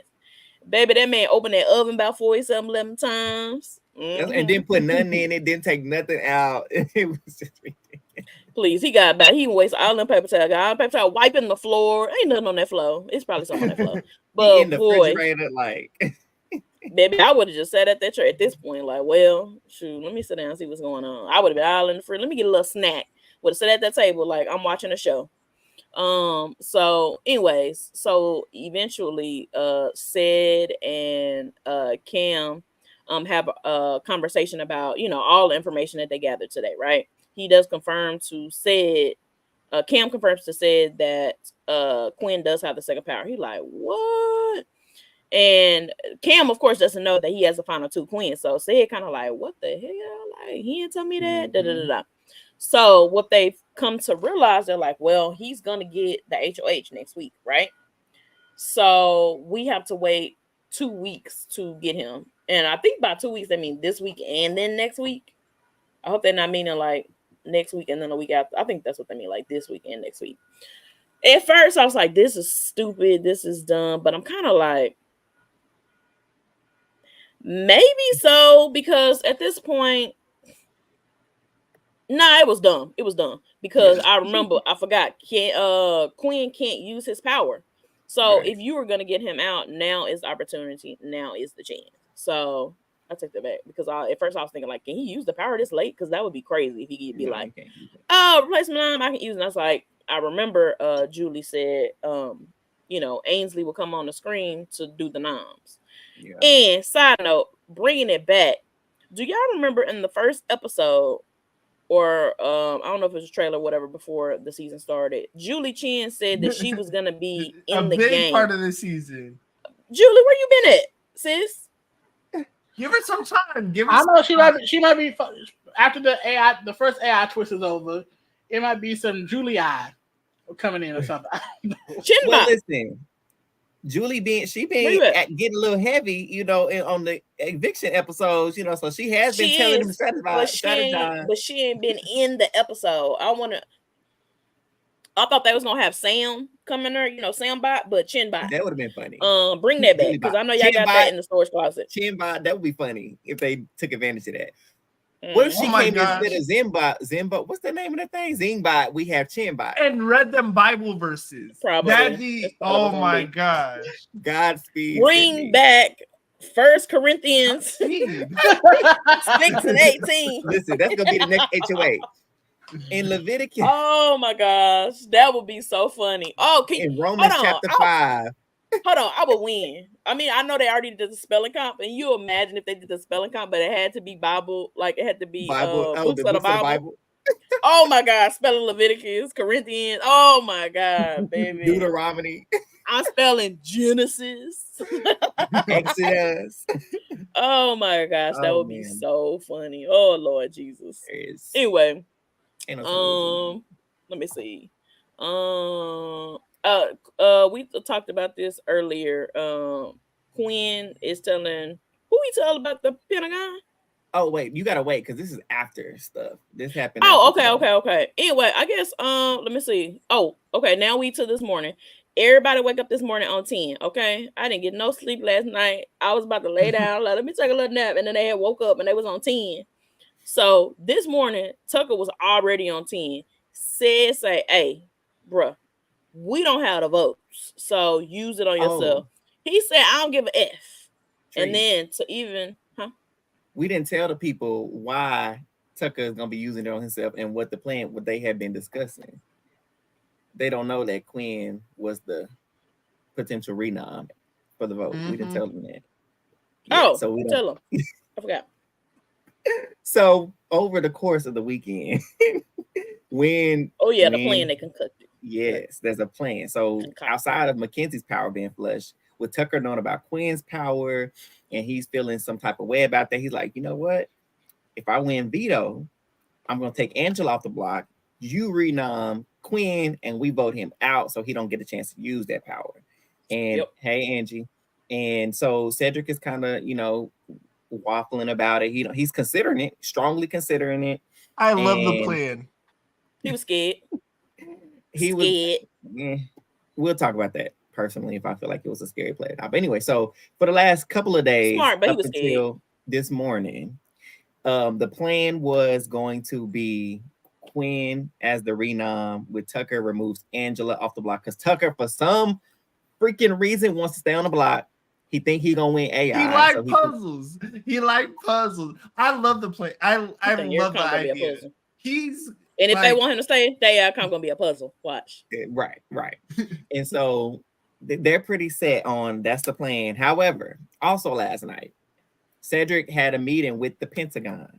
Baby, that man opened that oven about 11 times. And didn't put nothing in it, didn't take nothing out. It was just ridiculous. Please, he wasted all them paper towel, wiping the floor. Ain't nothing on that floor. It's probably something on that floor. But in the refrigerator, like, baby, I would have just sat at that chair at this point, like, well, shoot, let me sit down and see what's going on. I would have been all in the fridge. Let me get a little snack. Would have sat at that table like I'm watching a show. So anyways, eventually Ced and Cam have a conversation about, all the information that they gathered today, right? He does confirm to Ced, Cam confirms to Ced that Quinn does have the second power. He like, what? And Cam, of course, doesn't know that he has the final 2 Quinn. So Ced kind of like, what the hell? Like, he didn't tell me that. So what they've come to realize, they're like, well, he's gonna get the HOH next week, right? So we have to wait 2 weeks to get him. And I think by 2 weeks, they mean this week and then next week. I hope they're not meaning like next week and then the week after. I think that's what they mean, like this week and next week. At first, I was like, this is stupid. This is dumb. But I'm kind of like, Maybe so, because at this point, nah, it was dumb. It was dumb because I remember I forgot. Quinn can't use his power. So if you were gonna get him out, now is the opportunity. Now is the chance. So I take that back because at first I was thinking like, can he use the power this late? Because that would be crazy if he could be like, oh, replacement line, I can use it. And I was like, I remember Julie said, Ainsley will come on the screen to do the noms. Yeah. And side note, bringing it back, do y'all remember in the first episode, or I don't know if it was a trailer or whatever before the season started, Julie Chen said that she was gonna be in the game. A big part of the season. Julie, where you been at, sis? Give her some time. I know she might be after the first AI twist is over. It might be some Julie coming in or something. Well, listen, Julie been getting a little heavy, on the eviction episodes, so she has been telling them to strategize. But she ain't been in the episode. I thought they was gonna have Sam come in there, Sam bot, but Chin bot. That would have been funny. Bring that back because I know y'all got that in the storage closet. Chin bot, that would be funny if they took advantage of that. What if she came instead of Zimbot? What's the name of the thing? Zingbot. We have Chinbot. And read them Bible verses. Probably. That'd be, oh my gosh. Godspeed. Bring back 1 Corinthians 6 and 18. Listen, that's gonna be the next HOA. In Leviticus. Oh my gosh, that would be so funny. Oh, in Romans chapter 5. Hold on, I would win. I mean, I know they already did the spelling comp, and you imagine if they did the spelling comp, but it had to be Bible, like it had to be books of the Bible. Oh my God, spelling Leviticus, Corinthians. Oh my God, baby. Deuteronomy. I'm spelling Genesis. Exodus. Oh my gosh, that would be so funny. Oh Lord Jesus. Anyway, let me see. We talked about this earlier. Quinn is telling who he tell about the Pentagon. Oh wait, you gotta wait because this is after stuff. This happened. Oh, okay. Anyway, I guess let me see. Oh, okay. Now we to this morning. Everybody wake up this morning on 10. Okay, I didn't get no sleep last night. I was about to lay down. Let me take a little nap, and then they had woke up and they was on 10. So this morning, Tucker was already on 10. Say, hey, bruh, we don't have the votes, so use it on yourself. He said, I don't give an F. And then we didn't tell the people why Tucker is going to be using it on himself and what they have been discussing. They don't know that Quinn was the potential renom for the vote. Mm-hmm. We didn't tell them that. So we tell them. I forgot. So over the course of the weekend, the plan they concocted. Yes, there's a plan. So outside of Mackenzie's power being flushed, with Tucker knowing about Quinn's power, and he's feeling some type of way about that, he's like, you know what? If I win veto, I'm going to take Angela off the block. You renom Quinn, and we vote him out so he don't get a chance to use that power. And hey, Angie. And so Cedric is kind of, waffling about it. He's considering it, strongly considering it. I love the plan. He was scared. We'll talk about that personally if I feel like it was a scary play. But anyway, so for the last couple of days, up until this morning, the plan was going to be Quinn as the renom with Tucker removes Angela off the block because Tucker, for some freaking reason, wants to stay on the block. He think he gonna win AI. He like puzzles. He like puzzles. I love the play. I love the idea. And if they want him to stay, they are gonna be a puzzle. Watch. Right. And so they're pretty set on that's the plan. However, also last night, Cedric had a meeting with the Pentagon,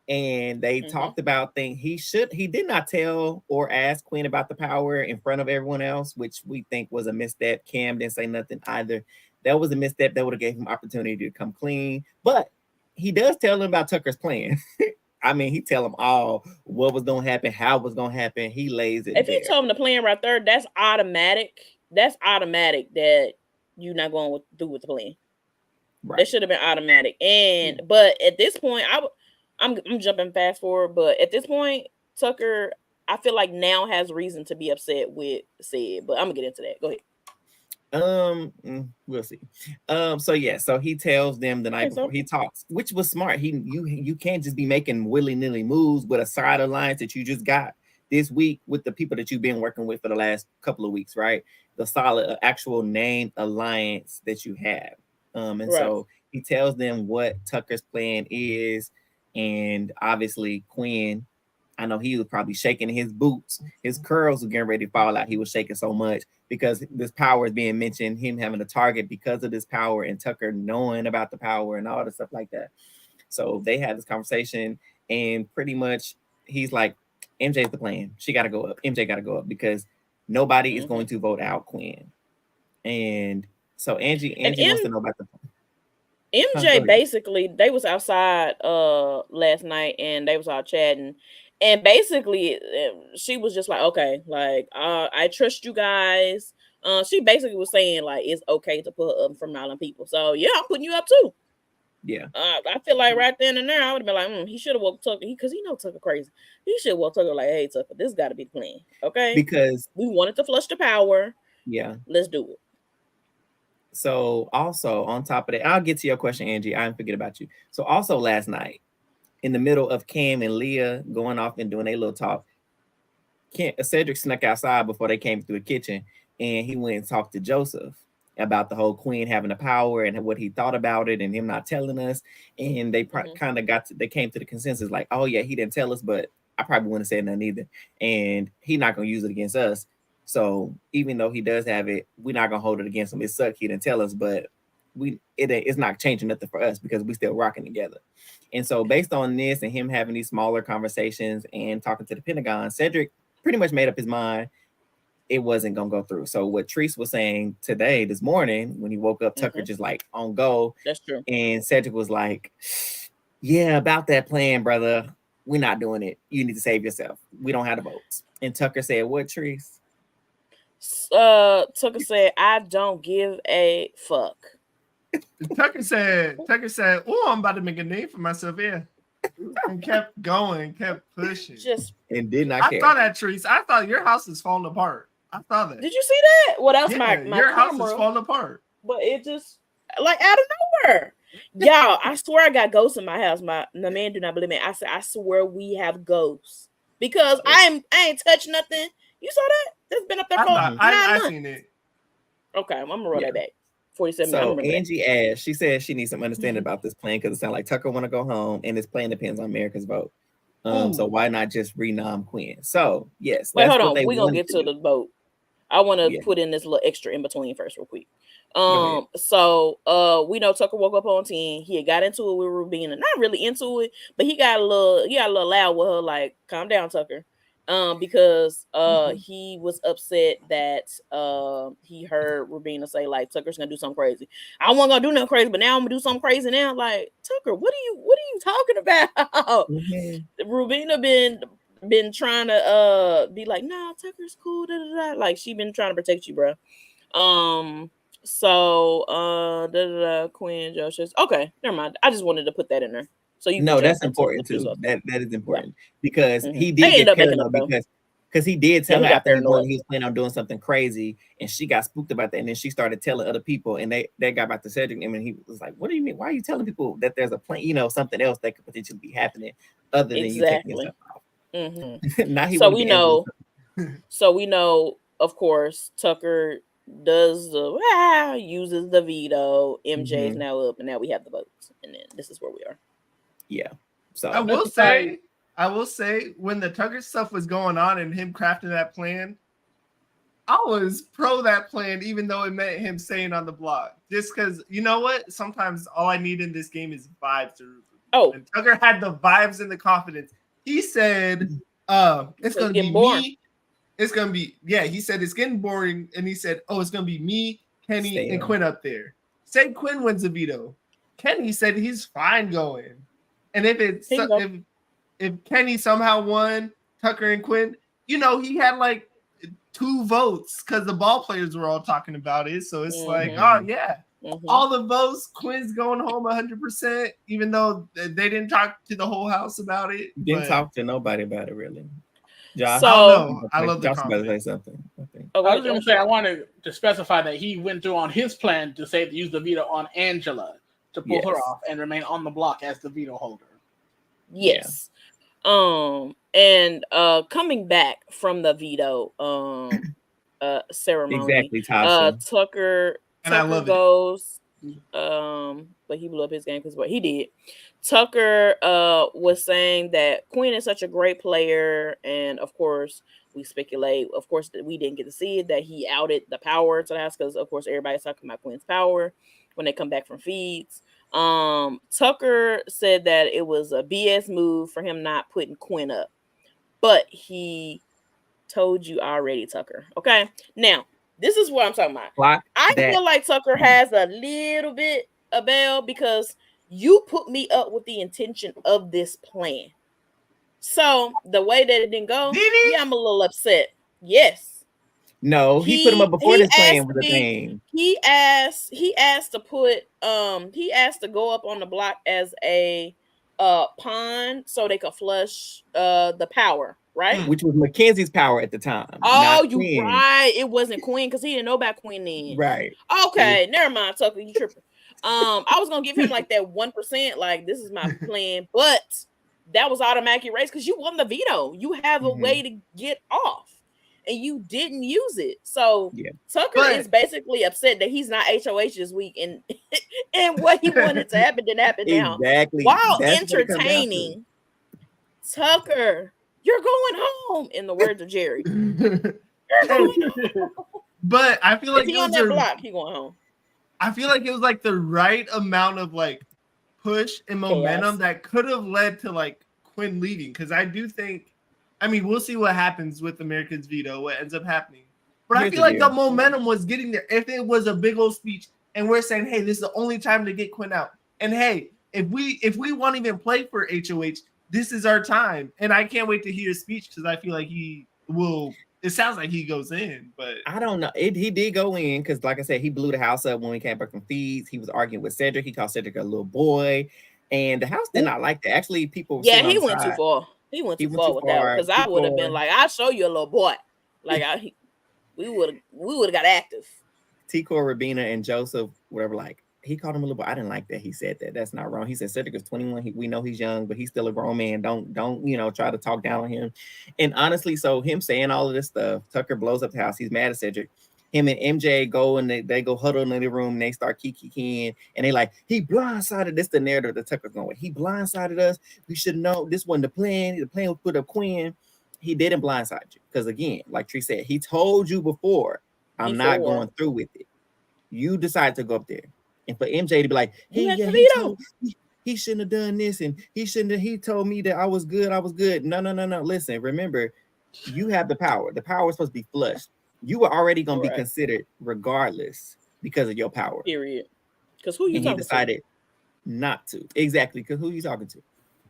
and they talked about things he did not tell or ask Quinn about the power in front of everyone else, which we think was a misstep. Cam didn't say nothing either. That was a misstep that would have gave him opportunity to come clean, but he does tell them about Tucker's plan. I mean, he tell them all what was going to happen, how it was going to happen. He lays it. If he told him the plan right there, that's automatic. That's automatic that you're not going to do with the plan. Right. That should have been automatic. And but at this point, I'm jumping fast forward. But at this point, Tucker, I feel like now has reason to be upset with Sid. But I'm gonna get into that. Go ahead. We'll see. So he tells them the night before he talks, which was smart. You can't just be making willy-nilly moves with a side alliance that you just got this week with the people that you've been working with for the last couple of weeks, right? The solid actual named alliance that you have. So he tells them what Tucker's plan is, and obviously Quinn, I know he was probably shaking his boots. His curls were getting ready to fall out. He was shaking so much because this power is being mentioned, him having a target because of this power, and Tucker knowing about the power and all the stuff like that. So they had this conversation, and pretty much he's like, MJ's the plan. She got to go up. MJ got to go up because nobody is going to vote out Quinn. And so Angie wants to know about the plan. MJ basically, they was outside last night and they was all chatting. And basically, she was just like, okay, like, I trust you guys. She basically was saying, like, it's okay to put up from Island people. So, yeah, I'm putting you up, too. Yeah. I feel like right then and there, I would have been like, he should have woke Tucker. Because he know Tucker crazy. He should have woke Tucker like, hey, Tucker, this got to be the plan. Okay? Because we wanted to flush the power. Yeah. Let's do it. So, also, on top of that, I'll get to your question, Angie. I didn't forget about you. So, also last night, in the middle of Cam and Leah going off and doing a little talk, Cedric snuck outside before they came through the kitchen, and he went and talked to Joseph about the whole Queen having the power and what he thought about it, and him not telling us. And they kind of they came to the consensus like, oh yeah, he didn't tell us, but I probably wouldn't have said nothing either, and he's not gonna use it against us. So even though he does have it, we're not gonna hold it against him. It sucked he didn't tell us, but it's not changing nothing for us because we still rocking together. And so based on this and him having these smaller conversations and talking to the Pentagon, Cedric pretty much made up his mind it wasn't gonna go through. So what Treese was saying this morning when he woke up, Tucker just like on go. That's true. And Cedric was like, yeah, about that plan, brother. We're not doing it. You need to save yourself. We don't have the votes. And Tucker said, what, Treese? Tucker said, I don't give a fuck. Tucker said, oh, I'm about to make a name for myself here. And kept going, kept pushing. And did not care. I thought that, Treese. I thought your house is falling apart. I thought that. Did you see that? Well, that's my your house is falling apart. But it just like out of nowhere. Y'all, I swear I got ghosts in my house. My man do not believe me. I said, I swear we have ghosts. Because I ain't touched nothing. You saw that? That's been up there for 9 months. I seen it. Okay, I'm gonna roll that back. 47. So Angie asked, she said she needs some understanding about this plan because it sounds like Tucker want to go home and this plan depends on America's vote. So why not just renom Quinn? So yes, wait, hold on. We're gonna get to the vote. I want to put in this little extra in between first, real quick. So we know Tucker woke up on 10. He had got into it with Rubina, not really into it, but he got a little loud with her, like, calm down, Tucker. Because he was upset that he heard Rubina say like Tucker's gonna do something crazy. I wasn't gonna do nothing crazy, but now I'm gonna do something crazy now. Like, Tucker, what are you talking about? Rubina been trying to be like, nah, Tucker's cool, like she been trying to protect you, bro. Quinn, Josh, okay, never mind. I just wanted to put that in there. So that's important too. That is important because he did get paranoid because he did tell her after he was planning on doing something crazy, and she got spooked about that, and then she started telling other people, and they got back to Cedric, and he was like, "What do you mean? Why are you telling people that there's a plan? Something else that could potentially be happening other than you taking yourself off." Now he so we know, of course, Tucker does uses the veto. MJ is now up, and now we have the votes, and then this is where we are. Yeah. So I will say when the Tucker stuff was going on and him crafting that plan, I was pro that plan, even though it meant him staying on the block. Just because, you know what? Sometimes all I need in this game is vibes. And Tucker had the vibes and the confidence. He said, it's going to be me. It's going to be, he said it's getting boring. And he said, it's going to be me, Kenny, and Quinn up there. Said Quinn wins the veto. Kenny said he's fine going. And if Kenny somehow won, Tucker and Quinn, he had like 2 votes because the ball players were all talking about it. So it's like, all the votes, Quinn's going home 100%, even though they didn't talk to the whole house about it. Didn't talk to nobody about it, really. Josh? I love the comment. comment. Say something. I was going to say I wanted to specify that he went through on his plan to use the veto on Angela to pull her off and remain on the block as the veto holder. Yes. And coming back from the veto ceremony, exactly, Tasha. Tucker goes, but he blew up his game because what he did. Tucker was saying that Quinn is such a great player, and of course we speculate, of course, that we didn't get to see it, that he outed the power to the house because of course everybody's talking about Quinn's power when they come back from feeds. Tucker said that it was a BS move for him not putting Quinn up, but he told you already, Tucker. Okay, now this is what I'm talking about. I feel like Tucker has a little bit of bail because you put me up with the intention of this plan. So the way that it didn't go, I'm a little upset. Yes. No, he put him up before this plan was a thing. He asked to put he asked to go up on the block as a pawn so they could flush the power, right? Which was Mackenzie's power at the time. Oh, you right. It wasn't Quinn because he didn't know about Quinn then. Right. Okay, never mind, Tucker. You tripping. I was gonna give him like that 1%, like this is my plan, but that was automatic erase because you won the veto. You have a way to get off, and you didn't use it. So Tucker is basically upset that he's not HOH this week, and and what he wanted to happen didn't happen now. Exactly. While entertaining Tucker, you're going home. In the words of Jerry, you're going home. But I feel like he on that block, he going home. I feel like it was like the right amount of like push and momentum that could have led to like Quinn leaving. Because I do think, I mean, we'll see what happens with America's veto, what ends up happening. But I feel like the momentum was getting there. If it was a big old speech and we're saying, hey, this is the only time to get Quinn out. And hey, if we won't even play for HOH, this is our time. And I can't wait to hear his speech because I feel like he will. It sounds like he goes in, but I don't know. He did go in because, like I said, he blew the house up when we came back from feeds. He was arguing with Cedric. He called Cedric a little boy, and the house did not like that. Actually, people he went too far. He went too far with that because I would have been like, "I'll show you a little boy." Like we would have got active. T-Core, Rabina, and Joseph, whatever. Like he called him a little boy. I didn't like that. He said that. That's not wrong. He said Cedric is 21. We know he's young, but he's still a grown man. Don't try to talk down on him. And honestly, so him saying all of this stuff, Tucker blows up the house. He's mad at Cedric. Him and MJ go and they go huddle in the room. And they start kikiing, and they like he blindsided. This the narrative that Tucker's going with. He blindsided us. We should know this wasn't the plan. The plan was put up Quinn. He didn't blindside you because again, like Tree said, he told you before. I'm not going through with it. You decide to go up there. And for MJ to be like, he shouldn't have done this, and he told me that I was good. No. Listen, remember, you have the power. The power is supposed to be flushed. You were already going to be considered regardless because of your power. Period. Because who you talking to? He decided not to. Exactly, because who you talking to?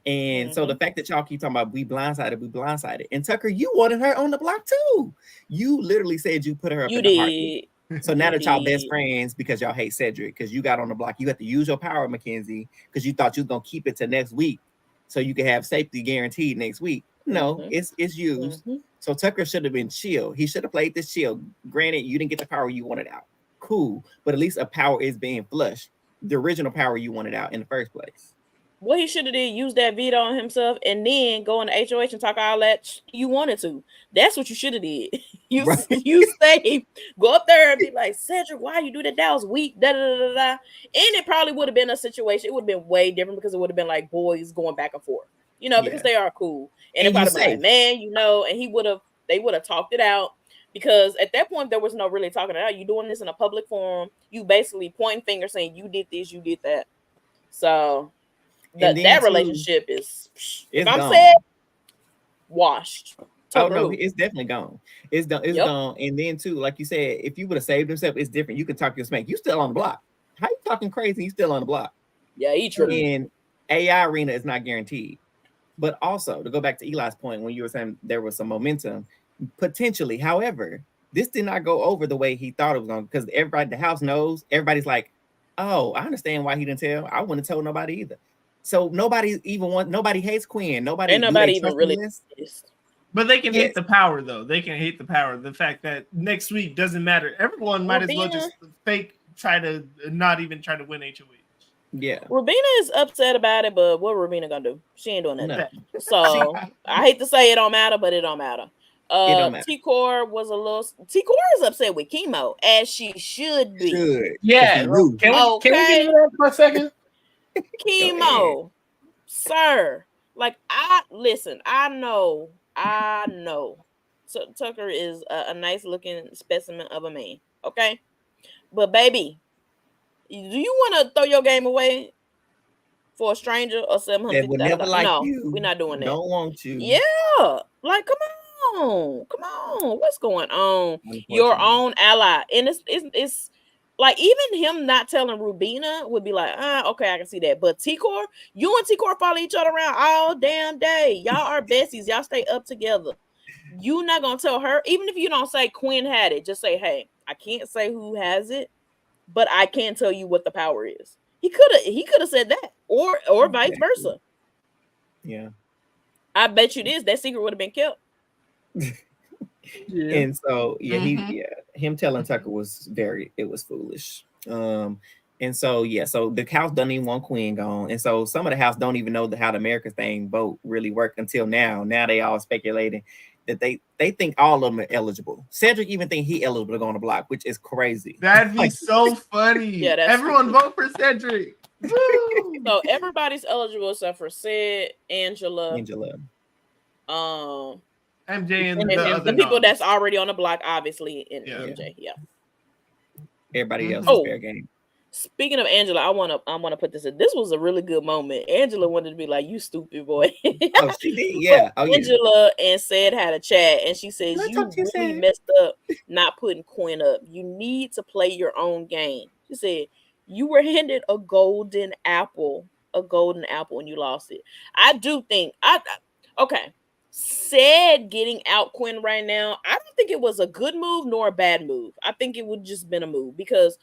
And so the fact that y'all keep talking about we blindsided. And Tucker, you wanted her on the block too. You literally said you put her up in the heartbeat. So now that y'all best friends because y'all hate Cedric because you got on the block, you have to use your power, Mackenzie, because you thought you was gonna keep it to next week so you could have safety guaranteed next week. No, it's used. So Tucker should have been chill. He should have played this chill. Granted, you didn't get the power you wanted out. Cool, but at least a power is being flushed. The original power you wanted out in the first place. What he should have did, use that veto on himself, and then go into HOH and talk all that you wanted to. That's what you should have did. You stay, go up there and be like, Cedric, why you do that? That was weak. Da da da da. And it probably would have been a situation. It would have been way different because it would have been like boys going back and forth, because they are cool. And it probably been like, man, and they would have talked it out. Because at that point, there was no really talking it out. You doing this in a public forum. You basically pointing fingers saying you did this, you did that. So that relationship is, if I'm saying, washed. Oh no, it's definitely gone. It's done. It's gone. And then too, like you said, if you would have saved himself, it's different. You can talk your smack. You still on the block. How you talking crazy? You still on the block? Yeah, he true. And AI arena is not guaranteed. But also to go back to Eli's point when you were saying there was some momentum, potentially. However, this did not go over the way he thought it was going because everybody, the house knows. Everybody's like, oh, I understand why he didn't tell. I wouldn't have told nobody either. So nobody hates Quinn. Nobody even really. But they can hate the power, though. They can hate the power. The fact that next week doesn't matter. Everyone might as well just try to not even try to win HOH. Yeah. Rubina is upset about it, but what Rubina gonna do? She ain't doing nothing. So I hate to say it don't matter, but it don't matter. T-Core was a little. T-Core is upset with Chemo, as she should be. Yeah. Can we get into that for a second? Chemo, sir. Like I know. So Tucker is a nice looking specimen of a man. Okay, but baby, do you want to throw your game away for a stranger or $750? No, we're not doing that. Don't want to. Yeah, like come on. What's going on? Your own ally, and it's like even him not telling Rubina would be like, okay, I can see that. But T-Core, you and T-Core follow each other around all damn day. Y'all are besties. Y'all stay up together. You not gonna tell her, even if you don't say Quinn had it, just say, hey, I can't say who has it, but I can tell you what the power is. He could have said that, or vice versa. Yeah, I bet you that secret would have been kept. Yeah. And so him telling Tucker was foolish. And so so the house doesn't even want Quinn gone, and so some of the house don't even know how the America thing vote really worked until now. Now they all speculating that they think all of them are eligible. Cedric even think he eligible to go on the block, which is crazy. That'd be so funny. Yeah, everyone vote for Cedric. So everybody's eligible except for Sid, Angela, MJ, and the people that's already on the block, obviously, and MJ. Yeah. Everybody else is fair game. Speaking of Angela, I wanna put this in. This was a really good moment. Angela wanted to be like, "You stupid boy." Oh, she did. Yeah. Angela and Sid had a chat, and she says, "You really messed up not putting Quinn up. You need to play your own game." She said, "You were handed a golden apple, and you lost it." I do think okay. Said getting out Quinn right now, I don't think it was a good move nor a bad move. I think it would just been a move because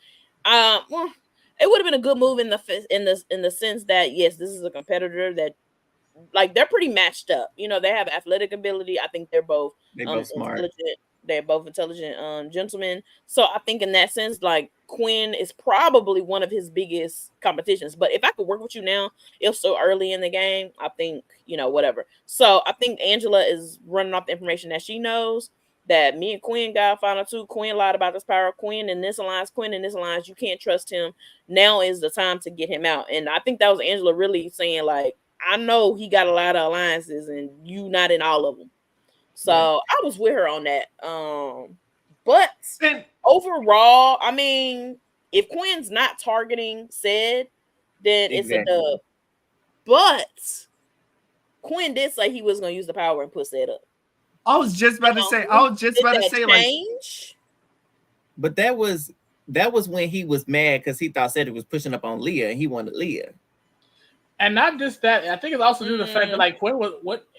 it would have been a good move in the sense that yes, this is a competitor that like they're pretty matched up. You know, they have athletic ability. I think they're both smart. Intelligent. They're both intelligent gentlemen. So I think in that sense, like Quinn is probably one of his biggest competitions. But if I could work with you now, it's so early in the game, I think, whatever. So I think Angela is running off the information that she knows that me and Quinn got final two. Quinn lied about this power. Quinn in this alliance, you can't trust him. Now is the time to get him out. And I think that was Angela really saying, like, I know he got a lot of alliances and you not in all of them. So I was with her on that. But overall, I mean, if Quinn's not targeting Sid, then it's a dub. But Quinn did say he was going to use the power and put Sid up. I was just about to say, change? But that was when he was mad because he thought Cedric was pushing up on Leah and he wanted Leah. And not just that, I think it's also due to the fact that like Quinn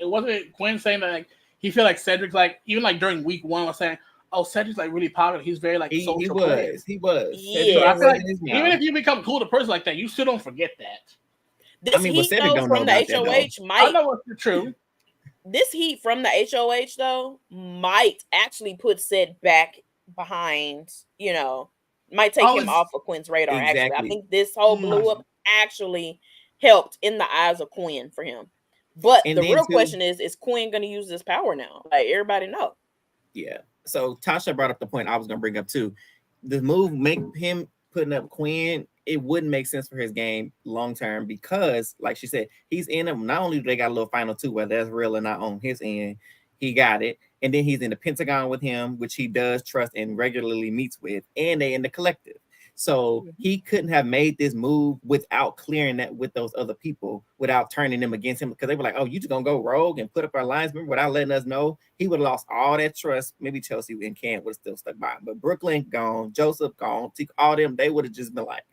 wasn't Quinn saying that like he felt like Cedric's like even like during week 1 was saying, oh, Cedric's like really popular. He's very like social. He was. Yeah. So I feel like even if you become cool to a person like that, you still don't forget that. This heat though from the HOH might. I know what's true. This heat from the HOH though might actually put Sid back behind. Might take him off of Quinn's radar. Exactly. Actually, I think this whole blew up actually helped in the eyes of Quinn for him. But the real question is Quinn going to use this power now? Like everybody know. Yeah. So Tasha brought up the point I was going to bring up too. The move make him putting up Quinn, it wouldn't make sense for his game long term because, like she said, he's in them. Not only do they got a little final two, whether that's real or not on his end, he got it. And then he's in the Pentagon with him, which he does trust and regularly meets with, and they in the collective. So he couldn't have made this move without clearing that with those other people, without turning them against him, because they were like, oh, you just gonna go rogue and put up our lines, remember, without letting us know. He would have lost all that trust. Maybe Chelsea and Cam would have still stuck by him, but Brooklyn gone, Joseph gone, all them, they would have just been like,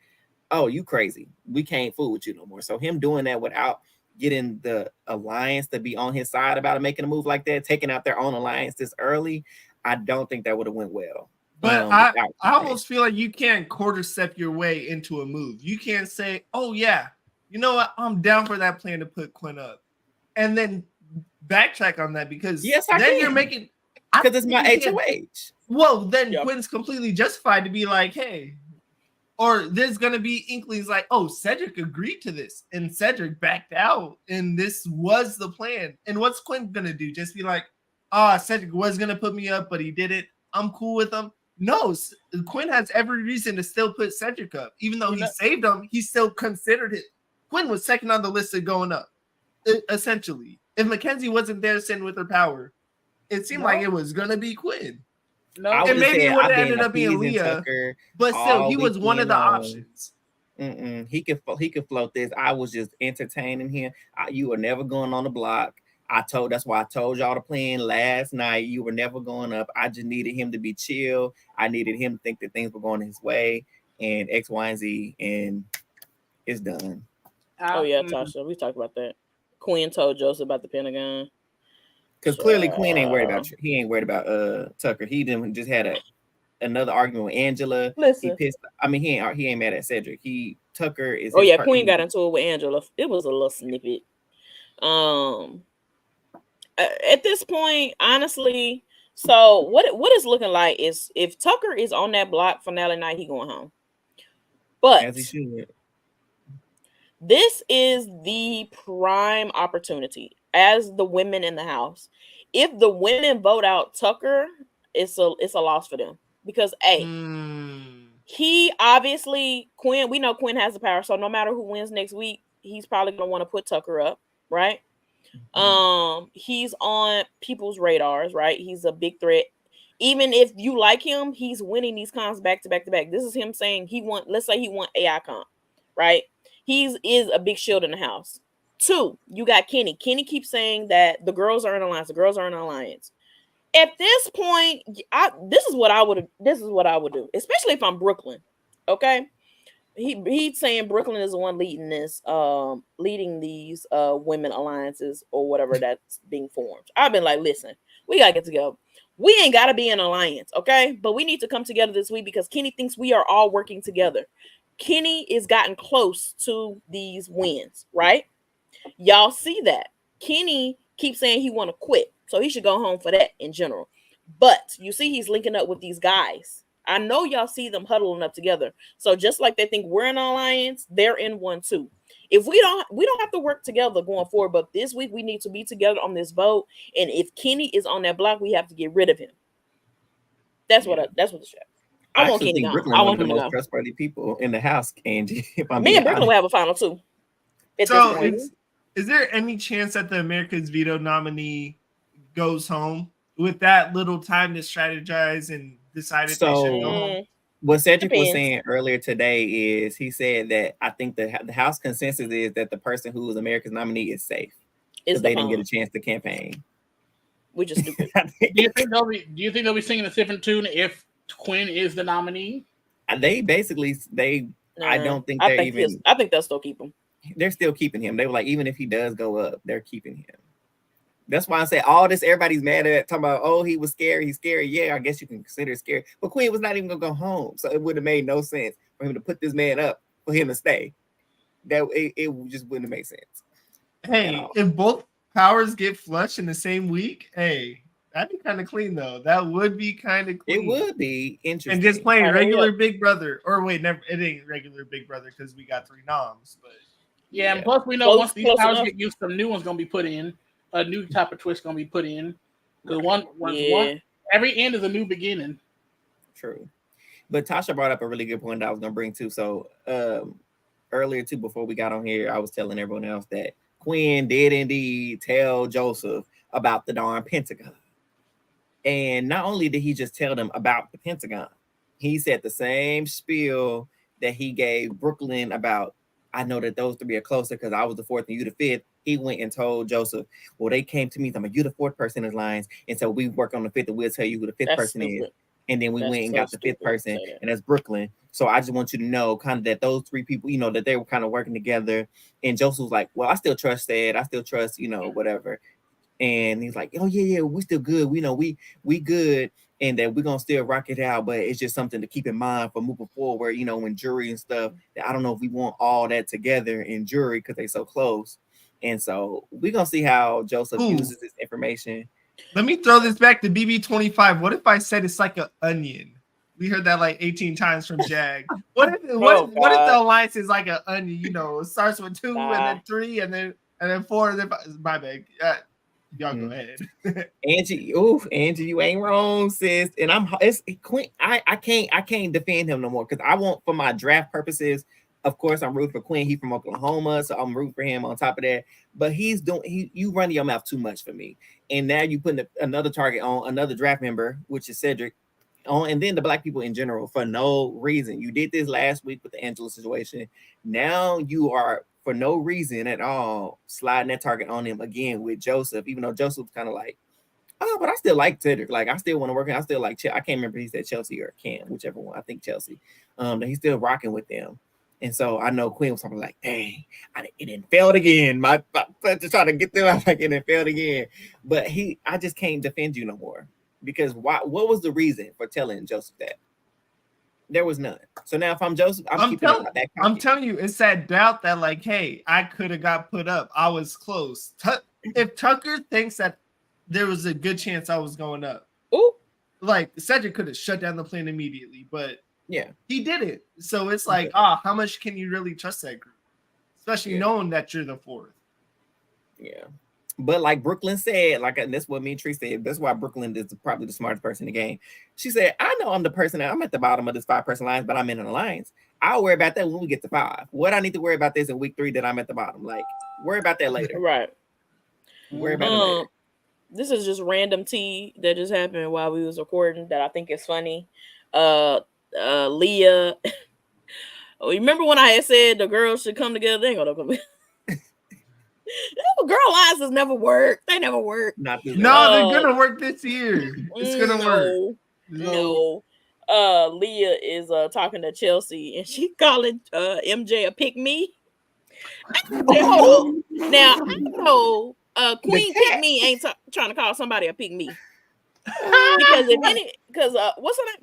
oh, you crazy, we can't fool with you no more. So him doing that without getting the alliance to be on his side about making a move like that, taking out their own alliance this early, I don't think that would have went well. But I almost feel like you can't quartercept your way into a move. You can't say, oh, yeah, you know what? I'm down for that plan to put Quinn up. And then backtrack on that because you're making because it's my HOH. Well, then Quinn's completely justified to be like, hey, or there's gonna be inklings like, oh, Cedric agreed to this, and Cedric backed out, and this was the plan. And what's Quinn gonna do? Just be like, Cedric was gonna put me up, but he didn't. I'm cool with him. No, Quinn has every reason to still put Cedric up, even though he saved him. He still considered it. Quinn was second on the list of going up. Essentially, if Mackenzie wasn't there sitting with her power, it seemed like it was gonna be Quinn. No, and maybe it would have ended up being Leah, Tucker, but still, he was one of the options. He could float this. I was just entertaining him. You were never going on the block. That's why I told y'all the plan last night. You were never going up. I just needed him to be chill. I needed him to think that things were going his way and X, Y, and Z, and it's done. Oh yeah, Tasha, we talked about that. Quinn told Joseph about the Pentagon. Because clearly Quinn ain't worried about he ain't worried about Tucker. He just had another argument with Angela. Listen, he pissed. I mean, he ain't mad at Cedric. Tucker is. Oh yeah, Quinn got into it with Angela. It was a little snippet. At this point, honestly, so what it's looking like is if Tucker is on that block finale night, he going home. But as he should. This is the prime opportunity as the women in the house. If the women vote out Tucker, it's a loss for them because he obviously Quinn. We know Quinn has the power, so no matter who wins next week, he's probably gonna want to put Tucker up, right? He's on people's radars, right? He's a big threat. Even if you like him, he's winning these comps back to back to back. This is him saying let's say he won AI comp, right? He is a big shield in the house. 2, you got Kenny. Kenny keeps saying that the girls are in alliance. The girls are in alliance. At this point, this is what I would do, especially if I'm Brooklyn. Okay, he's saying Brooklyn is the one leading these women alliances or whatever that's being formed. I've been like, listen, we gotta get together. We ain't gotta be in alliance, okay? But we need to come together this week because Kenny thinks we are all working together. Kenny is gotten close to these wins, right? Y'all see that. Kenny keeps saying he want to quit, so he should go home for that in general. But you see he's linking up with these guys. I know y'all see them huddling up together. So just like they think we're in an alliance, they're in one too. If we don't have to work together going forward, but this week we need to be together on this vote. And if Kenny is on that block, we have to get rid of him. That's what the shit. I want Kenny gone. I want him to go. Trustworthy people in the house, Angie. Me and Brooklyn will have a final 2. So, is there any chance that the America's Veto nominee goes home with that little time to strategize and decided they should go home? What Cedric was saying earlier today is he said that I think the House consensus is that the person who is America's nominee is safe because they didn't get a chance to campaign. We're just stupid. Do you think they'll be singing a different tune if Quinn is the nominee? I don't think I think they'll still keep him. They're still keeping him. They were like, even if he does go up, they're keeping him. That's why I say all this, everybody's mad at talking about, oh, he was scary. He's scary. Yeah, I guess you can consider it scary. But Quinn was not even going to go home. So it would have made no sense for him to put this man up for him to stay. It just wouldn't make sense. Hey, if both powers get flushed in the same week, hey, that'd be kind of clean, though. That would be kind of clean. It would be interesting. And just playing regular Big Brother. Or wait, never. It ain't regular Big Brother because we got 3 noms. But yeah, and plus we know once these powers get used, some new ones going to be put in. A new type of twist going to be put in. Because one, every end is a new beginning. True. But Tasha brought up a really good point that I was going to bring too. So earlier too, before we got on here, I was telling everyone else that Quinn did indeed tell Joseph about the darn Pentagon. And not only did he just tell them about the Pentagon, he said the same spiel that he gave Brooklyn about, I know that those 3 are closer because I was the 4th and you the 5th. He went and told Joseph, well, they came to me, I'm like, you the 4th person in the lines. And so we work on the 5th and we'll tell you who the 5th person is. And then we went and got the 5th person, and that's Brooklyn. So I just want you to know kind of that those 3 people, that they were kind of working together. And Joseph was like, well, I still trust Ed. I still trust, whatever. And he's like, oh, yeah, we still good. We know we good. And that we're going to still rock it out. But it's just something to keep in mind for moving forward, in jury and stuff. That I don't know if we want all that together in jury because they're so close. And so we're gonna see how Joseph uses this information. Let me throw this back to BB25. What if I said it's like an onion? We heard that like 18 times from Jag. What if the alliance is like an onion? You know, it starts with 2 and then 3 and then 4 and then 5. My bad. Y'all go ahead. Angie, you ain't wrong, sis. And Quinn. I can't defend him no more because I want, for my draft purposes. Of course, I'm rooting for Quinn. He's from Oklahoma, so I'm rooting for him on top of that. But you run your mouth too much for me. And now you putting another target on another draft member, which is Cedric, on, and then the black people in general for no reason. You did this last week with the Angela situation. Now you are, for no reason at all, sliding that target on him again with Joseph, even though Joseph's kind of like, oh, but I still like Cedric. Like, I still want to work. I still like, I can't remember if he said Chelsea or Cam, whichever one. I think Chelsea. That he's still rocking with them. And so I know Quinn was probably like, dang, it didn't failed again. My to try to get them, I was like, it didn't failed again. But I just can't defend you no more. Because what was the reason for telling Joseph that? There was none. So now if I'm Joseph, I'm telling you, it's that doubt that like, hey, I could have got put up. I was close. If Tucker thinks that there was a good chance I was going up, like Cedric could have shut down the plan immediately, but yeah, he didn't. So it's like, how much can you really trust that group? Especially knowing that you're the 4th. Yeah. But like Brooklyn said, and that's what me and Tree said, that's why Brooklyn is probably the smartest person in the game. She said, I know I'm the person that I'm at the bottom of this 5-person alliance, but I'm in an alliance. I'll worry about that when we get to 5. What I need to worry about this in week 3 that I'm at the bottom. Like, worry about that later. Right. Worry about it later. This is just random tea that just happened while we was recording that I think is funny. Leah. Remember when I had said the girls should come together? They ain't gonna come together. Girl alliances never work. They never work. They're gonna work this year. It's gonna work. No. Leah is talking to Chelsea and she calling MJ a pick me. Now I know Queen Pick Me ain't trying to call somebody a pick me. Because what's her name?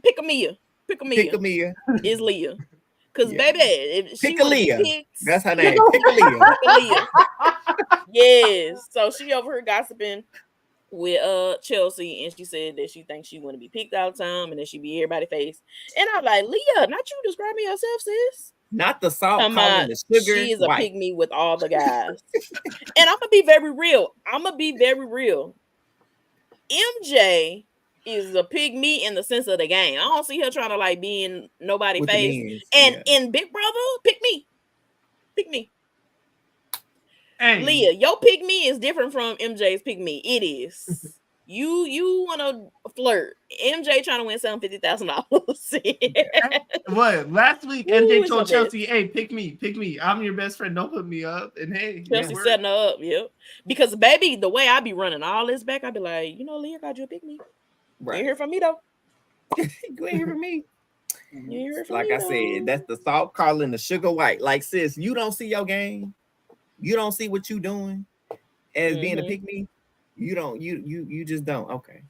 Pick-a-Mia is Leah. Because baby, if she Pick-a-Leah. That's her name. Pick-a-Leah. Yes. So she over here gossiping with Chelsea, and she said that she thinks she want to be picked all the time, and that she be everybody's face. And I'm like, Leah, not you describing yourself, sis. Not the salt, calling the sugar. She is a pygmy with all the guys. And I'm gonna be very real. MJ is a pygmy in the sense of the game. I don't see her trying to like be in nobody's face. And in Big Brother, pick me. Hey. Leah, your pick me is different from MJ's pick me. It is. You want to flirt. MJ trying to win $750,000. What? Last week, MJ told Chelsea, hey, pick me. I'm your best friend. Don't put me up. And hey, Chelsea setting her up, yep. Because, baby, the way I be running all this back, I be like, Leah got you a pick me. Right. You ain't hear from me, though. You ain't hear from me. Like I said, that's the salt calling the sugar white. Like, sis, you don't see your game. You don't see what you doing as being a pick me. You don't. You just don't. Okay.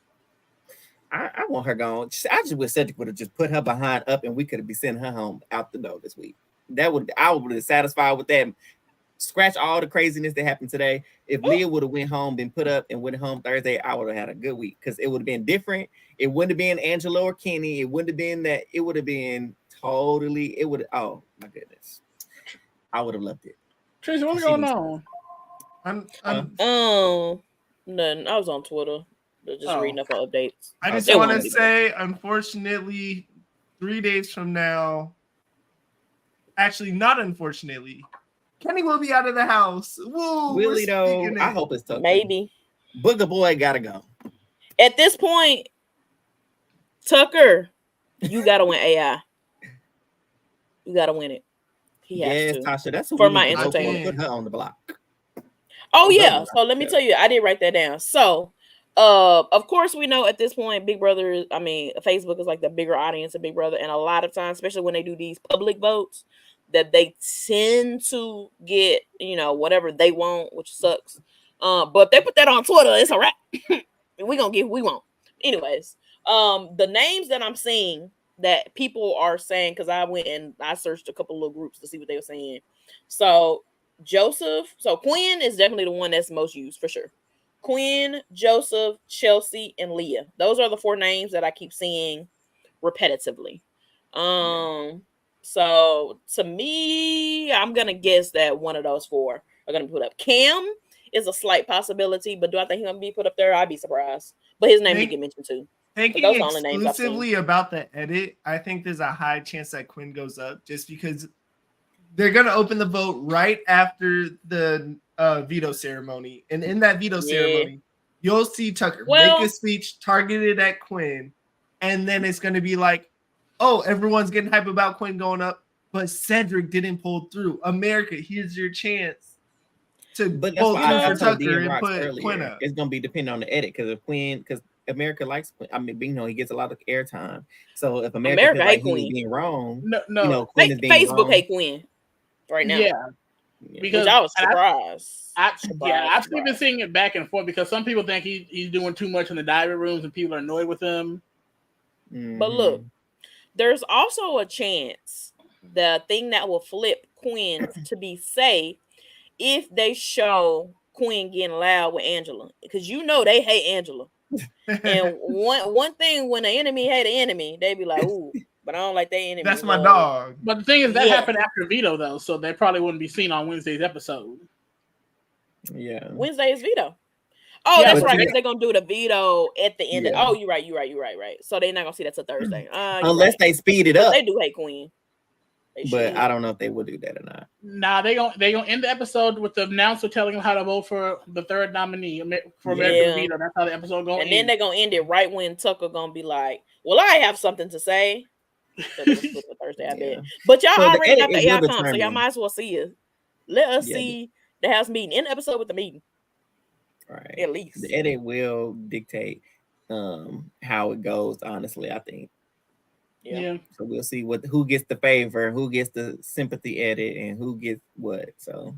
I want her gone. I just wish Cedric would have just put her behind up, and we could have been sending her home out the door this week. I would have been satisfied with that. Scratch all the craziness that happened today. If Leah would have went home, been put up, and went home Thursday, I would have had a good week because it would have been different. It wouldn't have been Angela or Kenny. It wouldn't have been that. It would have been totally. It would. Oh my goodness, I would have loved it. Tracy, what's going on? Nothing. I was on Twitter. Just reading up on updates. I just want to say, unfortunately, 3 days from now, actually not unfortunately, Kenny will be out of the house. Woo, really though? I hope it's tough. Maybe. Booger boy gotta go. At this point, Tucker, you gotta win AI. You gotta win it. He has to. Tasha, that's for my entertainment. Put her on the block. Oh yeah. So let me tell you, I did write that down. So of course we know at this point Big Brother, Facebook is like the bigger audience of Big Brother, and a lot of times, especially when they do these public votes, that they tend to get, whatever they want, which sucks. But they put that on Twitter, it's a wrap. We gonna get who we want. Anyways, the names that I'm seeing that people are saying, because I went and I searched a couple of groups to see what they were saying. So Joseph. So Quinn is definitely the one that's most used for sure. Quinn, Joseph, Chelsea, and Leah. Those are the 4 names that I keep seeing repetitively. So to me, I'm gonna guess that one of those 4 are gonna be put up. Cam is a slight possibility, but do I think he's gonna be put up there? I'd be surprised. But his name did get mentioned too. Thinking exclusively about the edit, I think there's a high chance that Quinn goes up just because they're gonna open the vote right after the veto ceremony, and in that veto ceremony, you'll see Tucker make a speech targeted at Quinn, and then it's gonna be like, oh, everyone's getting hype about Quinn going up, but Cedric didn't pull through. America, here's your chance to pull through for Tucker and put Quinn up. It's gonna be depending on the edit because America likes Quinn. I mean, he gets a lot of airtime. So if America hate Quinn, being wrong, Quinn is being Facebook wrong. Hate Quinn right now. Yeah. Because I was surprised. I've been seeing it back and forth because some people think he's doing too much in the diary rooms and people are annoyed with him. But look, there's also a chance the thing that will flip Quinn to be safe if they show Quinn getting loud with Angela, because they hate Angela. And one thing, when an enemy hate an enemy, they be like, ooh, but I don't like that enemy. That's my dog. But the thing is, that happened after veto, though, so they probably wouldn't be seen on Wednesday's episode. Yeah. Wednesday is veto. Oh, that's right, because they're going to do the veto at the end. Oh, you're right. So they're not going to see that till Thursday. Unless they speed it up. They do hate Quinn. But I don't know if they will do that or not. Nah, they gonna end the episode with the announcer telling them how to vote for the 3rd nominee for American veto. That's how the episode going. And then they're gonna end it right when Tucker gonna be like, "Well, I have something to say." So this is for Thursday, I bet. But y'all already got the AI comp, so y'all might as well see it. Let us see the house meeting in the episode with the meeting. Right. At least the edit will dictate how it goes. Honestly, I think. Yeah. So we'll see who gets the favor, who gets the sympathy edit, and who gets what. So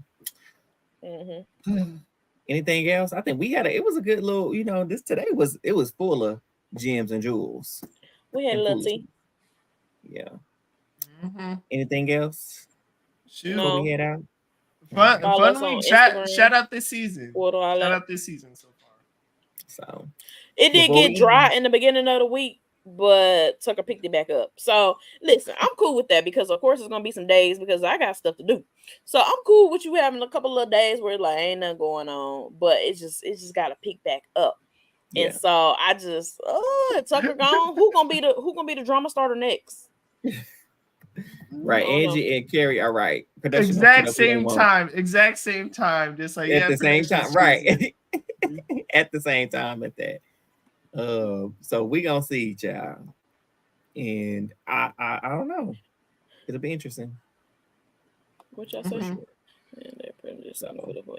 anything else? I think it was a good little, this today was full of gems and jewels. We had a little tea. Yeah. Anything else? Shoot. No. We head out. Fun week. Shout out this season. Shout out this season so far. So it did get dry in the beginning of the week, but Tucker picked it back up. So listen, I'm cool with that because of course it's gonna be some days because I got stuff to do. So I'm cool with you having a couple of days where like ain't nothing going on, but it's just gotta pick back up. Yeah. And so I just Tucker gone. Who gonna be the drama starter next? Right, Angie and Carrie are right. Exact same time. Just like at the same time, right? At the same time at that. So we gonna see, y'all, and I don't know. It'll be interesting. What y'all say?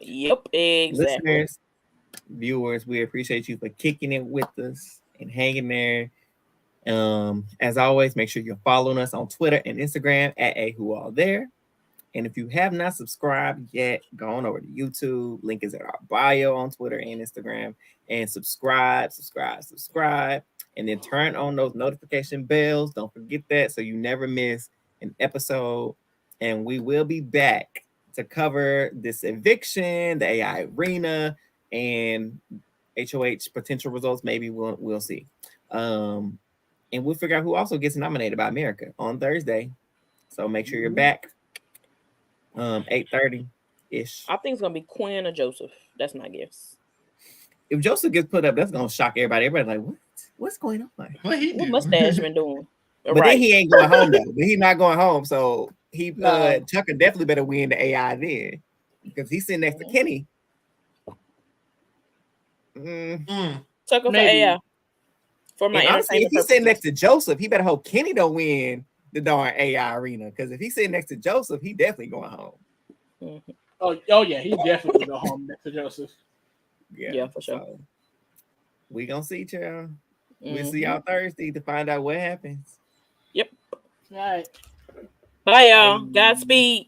Yep, exactly. Listeners, viewers, we appreciate you for kicking it with us and hanging there. As always, make sure you're following us on Twitter and Instagram at @whoallthere. And if you have not subscribed yet, go on over to YouTube. Link is in our bio on Twitter and Instagram. And subscribe. And then turn on those notification bells. Don't forget that so you never miss an episode. And we will be back to cover this eviction, the AI arena, and HOH potential results. Maybe we'll see. And we'll figure out who also gets nominated by America on Thursday. So make sure you're back. 8:30-ish. I think it's gonna be Quinn or Joseph. That's my guess. If Joseph gets put up, that's gonna shock everybody. Everybody's like, what's going on? What mustache been doing? But then he ain't going home though. But he's not going home. So Tucker definitely better win the AI then. Because he's sitting next to Kenny. Tucker for AI. For my if he's sitting next to Joseph, he better hope Kenny don't win the darn AI arena. Because if he's sitting next to Joseph, he definitely going home. Oh yeah, he's definitely going home next to Joseph. Yeah, for sure. So we gonna see y'all. We'll see y'all Thursday to find out what happens. Yep. All right. Bye, y'all. Godspeed.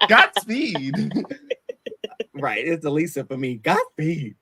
Godspeed. Right, it's Elisa for me. Godspeed.